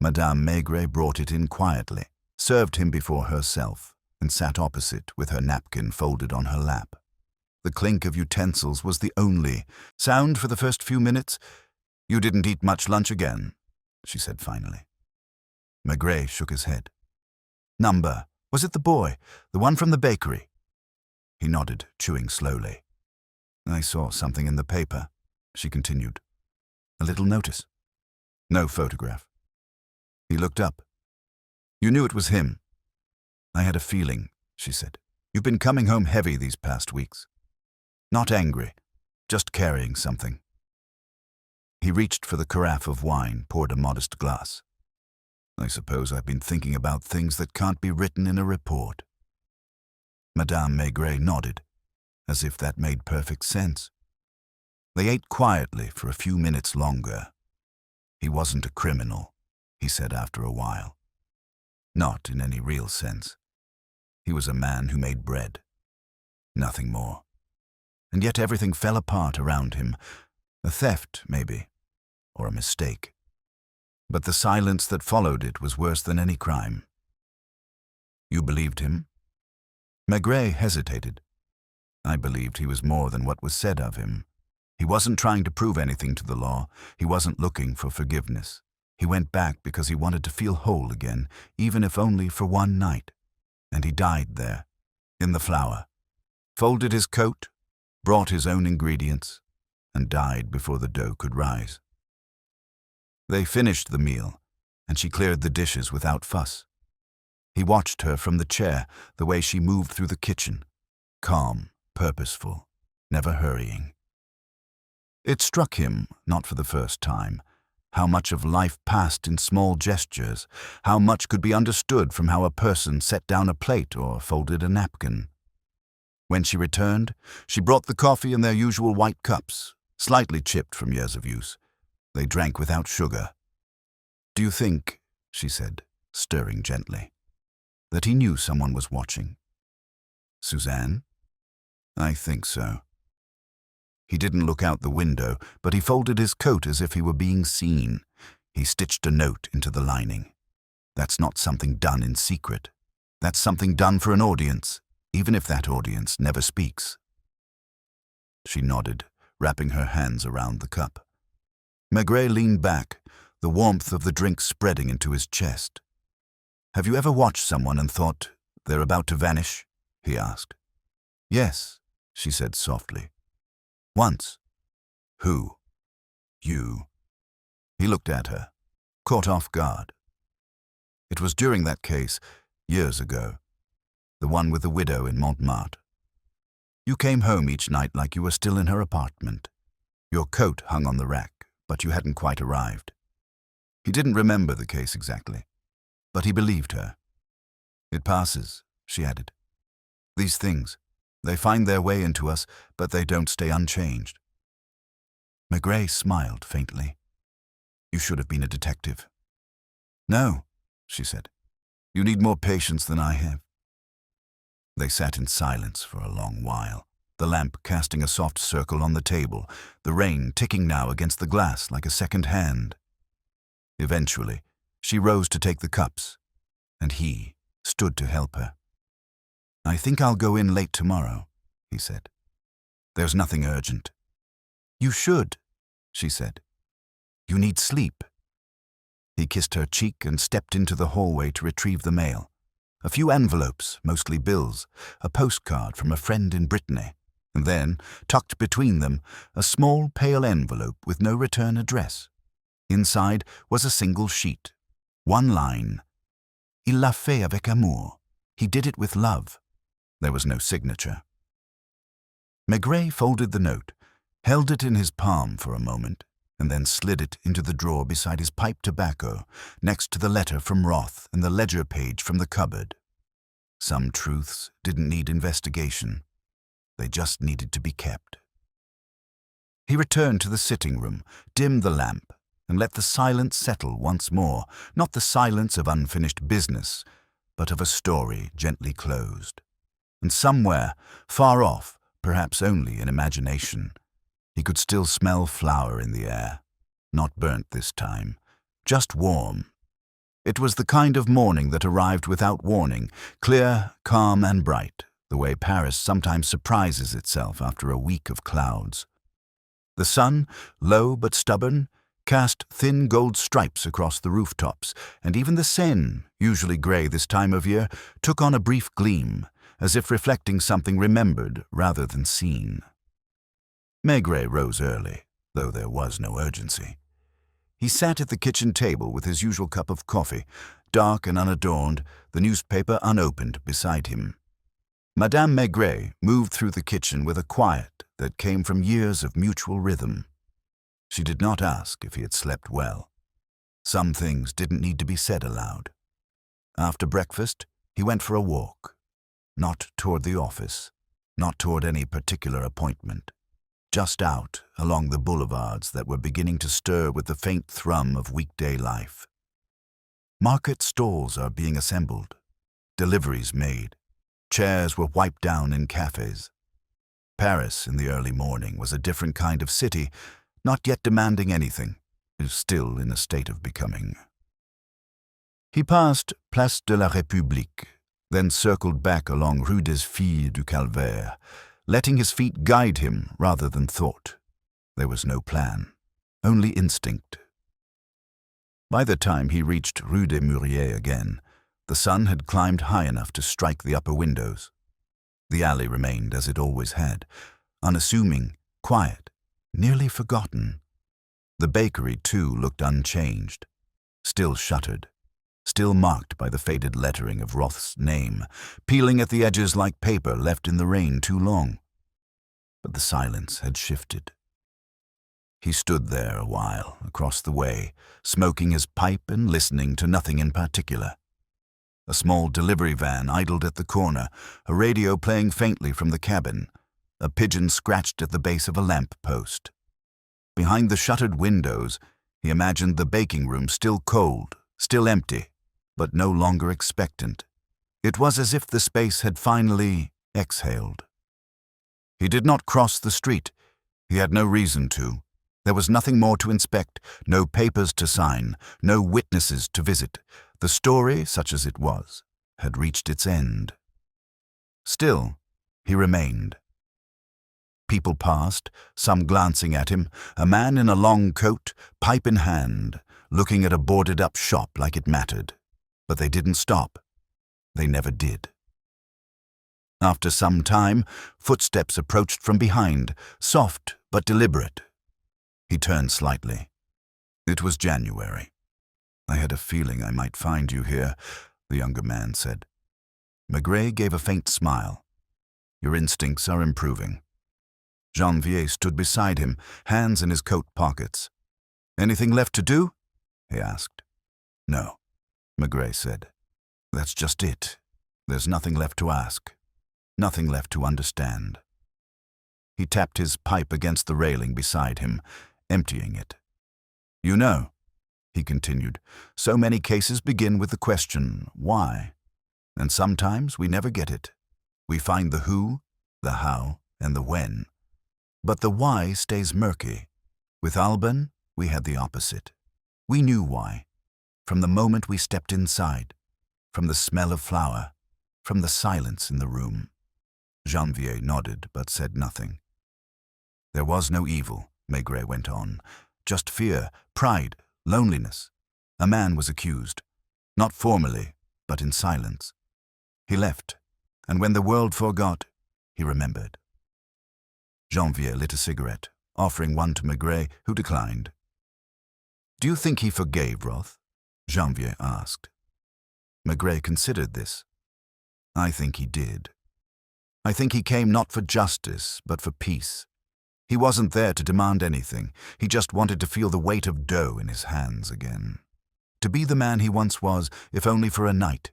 Madame Maigret brought it in quietly, served him before herself, and sat opposite with her napkin folded on her lap. The clink of utensils was the only sound for the first few minutes. "You didn't eat much lunch again," she said finally. Maigret shook his head. "Number, was it the boy, the one from the bakery?" He nodded, chewing slowly. "I saw something in the paper," she continued. "A little notice." "No photograph." He looked up. "You knew it was him." "I had a feeling," she said. "You've been coming home heavy these past weeks." "Not angry, just carrying something." He reached for the carafe of wine, poured a modest glass. "I suppose I've been thinking about things that can't be written in a report." Madame Maigret nodded, as if that made perfect sense. They ate quietly for a few minutes longer. "He wasn't a criminal," he said after a while. "Not in any real sense. He was a man who made bread. Nothing more. And yet everything fell apart around him. A theft, maybe, or a mistake. But the silence that followed it was worse than any crime." "You believed him?" Maigret hesitated. "I believed he was more than what was said of him. He wasn't trying to prove anything to the law. He wasn't looking for forgiveness. He went back because he wanted to feel whole again, even if only for one night. And he died there, in the flour. Folded his coat, brought his own ingredients, and died before the dough could rise." They finished the meal, and she cleared the dishes without fuss. He watched her from the chair, the way she moved through the kitchen, calm, purposeful, never hurrying. It struck him, not for the first time, how much of life passed in small gestures, how much could be understood from how a person set down a plate or folded a napkin. When she returned, she brought the coffee in their usual white cups, slightly chipped from years of use. They drank without sugar. "Do you think," she said, stirring gently, "that he knew someone was watching?" "Suzanne?" "I think so." He didn't look out the window, but he folded his coat as if he were being seen. He stitched a note into the lining. "That's not something done in secret. That's something done for an audience, even if that audience never speaks." She nodded, wrapping her hands around the cup. Maigret leaned back, the warmth of the drink spreading into his chest. "Have you ever watched someone and thought, they're about to vanish?" he asked. "Yes," she said softly. "Once." "Who?" "You." He looked at her, caught off guard. "It was during that case, years ago, the one with the widow in Montmartre. You came home each night like you were still in her apartment. Your coat hung on the rack, but you hadn't quite arrived." He didn't remember the case exactly, but he believed her. "It passes," she added. "These things, they find their way into us, but they don't stay unchanged." Maigret smiled faintly. "You should have been a detective." "No," she said. "You need more patience than I have." They sat in silence for a long while, the lamp casting a soft circle on the table, the rain ticking now against the glass like a second hand. Eventually, she rose to take the cups, and he stood to help her. "I think I'll go in late tomorrow," he said. "There's nothing urgent." "You should," she said. "You need sleep." He kissed her cheek and stepped into the hallway to retrieve the mail. A few envelopes, mostly bills, a postcard from a friend in Brittany, and then, tucked between them, a small pale envelope with no return address. Inside was a single sheet. One line. "Il l'a fait avec amour." He did it with love. There was no signature. Maigret folded the note, held it in his palm for a moment, and then slid it into the drawer beside his pipe tobacco, next to the letter from Roth and the ledger page from the cupboard. Some truths didn't need investigation. They just needed to be kept. He returned to the sitting room, dimmed the lamp, and let the silence settle once more, not the silence of unfinished business, but of a story gently closed. And somewhere, far off, perhaps only in imagination, he could still smell flour in the air. Not burnt this time, just warm. It was the kind of morning that arrived without warning, clear, calm, and bright, the way Paris sometimes surprises itself after a week of clouds. The sun, low but stubborn, cast thin gold stripes across the rooftops, and even the Seine, usually grey this time of year, took on a brief gleam, as if reflecting something remembered rather than seen. Maigret rose early, though there was no urgency. He sat at the kitchen table with his usual cup of coffee, dark and unadorned, the newspaper unopened beside him. Madame Maigret moved through the kitchen with a quiet that came from years of mutual rhythm. She did not ask if he had slept well. Some things didn't need to be said aloud. After breakfast, he went for a walk. Not toward the office, not toward any particular appointment. Just out along the boulevards that were beginning to stir with the faint thrum of weekday life. Market stalls are being assembled, deliveries made, chairs were wiped down in cafés. Paris in the early morning was a different kind of city, not yet demanding anything, is still in a state of becoming. He passed Place de la République, then circled back along Rue des Filles du Calvaire, letting his feet guide him rather than thought. There was no plan, only instinct. By the time he reached Rue des Mûriers again, the sun had climbed high enough to strike the upper windows. The alley remained as it always had, unassuming, quiet, nearly forgotten. The bakery, too, looked unchanged, still shuttered, still marked by the faded lettering of Roth's name, peeling at the edges like paper left in the rain too long. But the silence had shifted. He stood there a while, across the way, smoking his pipe and listening to nothing in particular. A small delivery van idled at the corner, a radio playing faintly from the cabin. A pigeon scratched at the base of a lamp post. Behind the shuttered windows, he imagined the baking room still cold, still empty, but no longer expectant. It was as if the space had finally exhaled. He did not cross the street. He had no reason to. There was nothing more to inspect, no papers to sign, no witnesses to visit. The story, such as it was, had reached its end. Still, he remained. People passed, some glancing at him, a man in a long coat, pipe in hand, looking at a boarded-up shop like it mattered. But they didn't stop. They never did. After some time, footsteps approached from behind, soft but deliberate. He turned slightly. It was January. "I had a feeling I might find you here," the younger man said. Maigret gave a faint smile. "Your instincts are improving." Janvier stood beside him, hands in his coat pockets. "Anything left to do?" he asked. "No," Maigret said. "That's just it. There's nothing left to ask. Nothing left to understand." He tapped his pipe against the railing beside him, emptying it. "You know," he continued, "so many cases begin with the question, why? And sometimes we never get it. We find the who, the how, and the when. But the why stays murky. With Alban, we had the opposite. We knew why. From the moment we stepped inside, from the smell of flour, from the silence in the room." Janvier nodded but said nothing. "There was no evil," Maigret went on. "Just fear, pride, loneliness. A man was accused. Not formally, but in silence. He left, and when the world forgot, he remembered." Janvier lit a cigarette, offering one to Maigret, who declined. "Do you think he forgave Roth?" Janvier asked. Maigret considered this. "I think he did. I think he came not for justice, but for peace. He wasn't there to demand anything. He just wanted to feel the weight of dough in his hands again. To be the man he once was, if only for a night."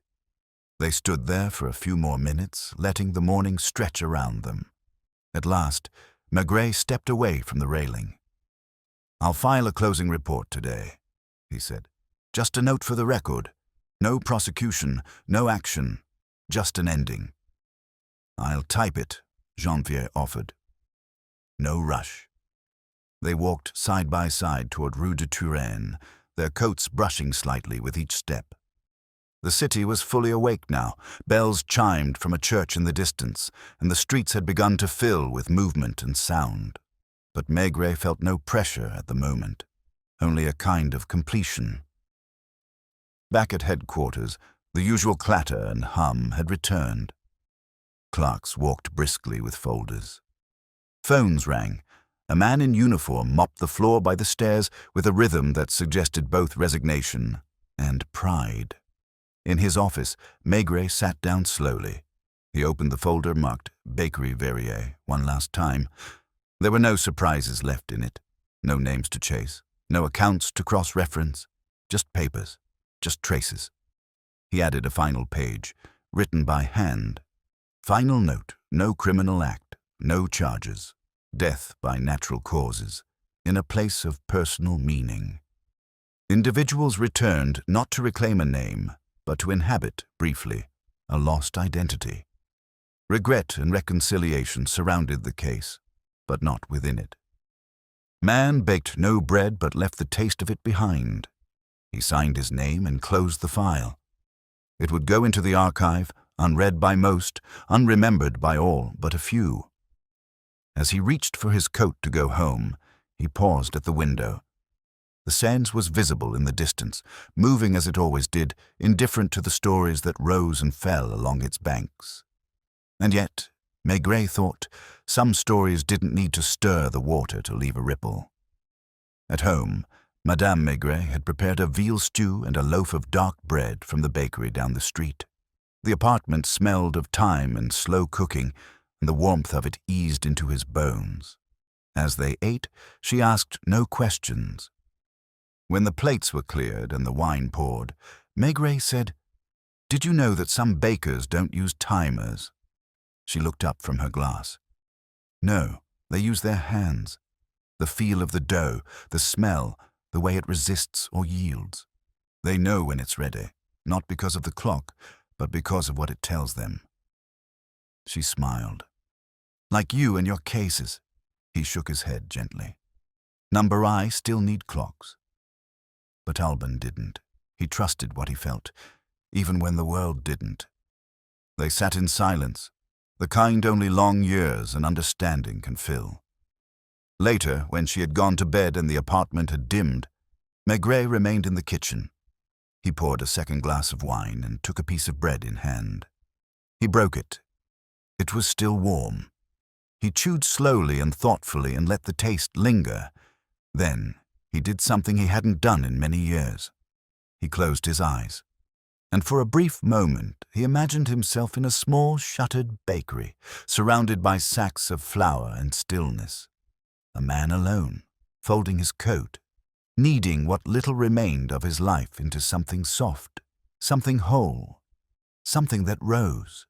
They stood there for a few more minutes, letting the morning stretch around them. At last, Maigret stepped away from the railing. "I'll file a closing report today," he said. "Just a note for the record. No prosecution, no action, just an ending." "I'll type it," Janvier offered. "No rush." They walked side by side toward Rue de Turenne, their coats brushing slightly with each step. The city was fully awake now. Bells chimed from a church in the distance, and the streets had begun to fill with movement and sound. But Maigret felt no pressure at the moment, only a kind of completion. Back at headquarters, the usual clatter and hum had returned. Clerks walked briskly with folders. Phones rang. A man in uniform mopped the floor by the stairs with a rhythm that suggested both resignation and pride. In his office, Maigret sat down slowly. He opened the folder marked Bakery Verrier one last time. There were no surprises left in it, no names to chase, no accounts to cross-reference, just papers, just traces. He added a final page, written by hand. Final note, no criminal act, no charges. Death by natural causes, in a place of personal meaning. Individuals returned not to reclaim a name, but to inhabit, briefly, a lost identity. Regret and reconciliation surrounded the case, but not within it. Man baked no bread but left the taste of it behind. He signed his name and closed the file. It would go into the archive, unread by most, unremembered by all but a few. As he reached for his coat to go home, he paused at the window. The Seine was visible in the distance, moving as it always did, indifferent to the stories that rose and fell along its banks. And yet, Maigret thought, some stories didn't need to stir the water to leave a ripple. At home, Madame Maigret had prepared a veal stew and a loaf of dark bread from the bakery down the street. The apartment smelled of thyme and slow cooking, and the warmth of it eased into his bones. As they ate, she asked no questions. When the plates were cleared and the wine poured, Maigret said, Did you know that some bakers don't use timers? She looked up from her glass. No, they use their hands. The feel of the dough, the smell, the way it resists or yields. They know when it's ready, not because of the clock, but because of what it tells them. She smiled. Like you and your cases. He shook his head gently. Number I still need clocks. But Alban didn't. He trusted what he felt, even when the world didn't. They sat in silence, the kind only long years and understanding can fill. Later, when she had gone to bed and the apartment had dimmed, Maigret remained in the kitchen. He poured a second glass of wine and took a piece of bread in hand. He broke it. It was still warm. He chewed slowly and thoughtfully and let the taste linger. Then he did something he hadn't done in many years. He closed his eyes. And for a brief moment he imagined himself in a small shuttered bakery, surrounded by sacks of flour and stillness. A man alone, folding his coat, kneading what little remained of his life into something soft, something whole, something that rose.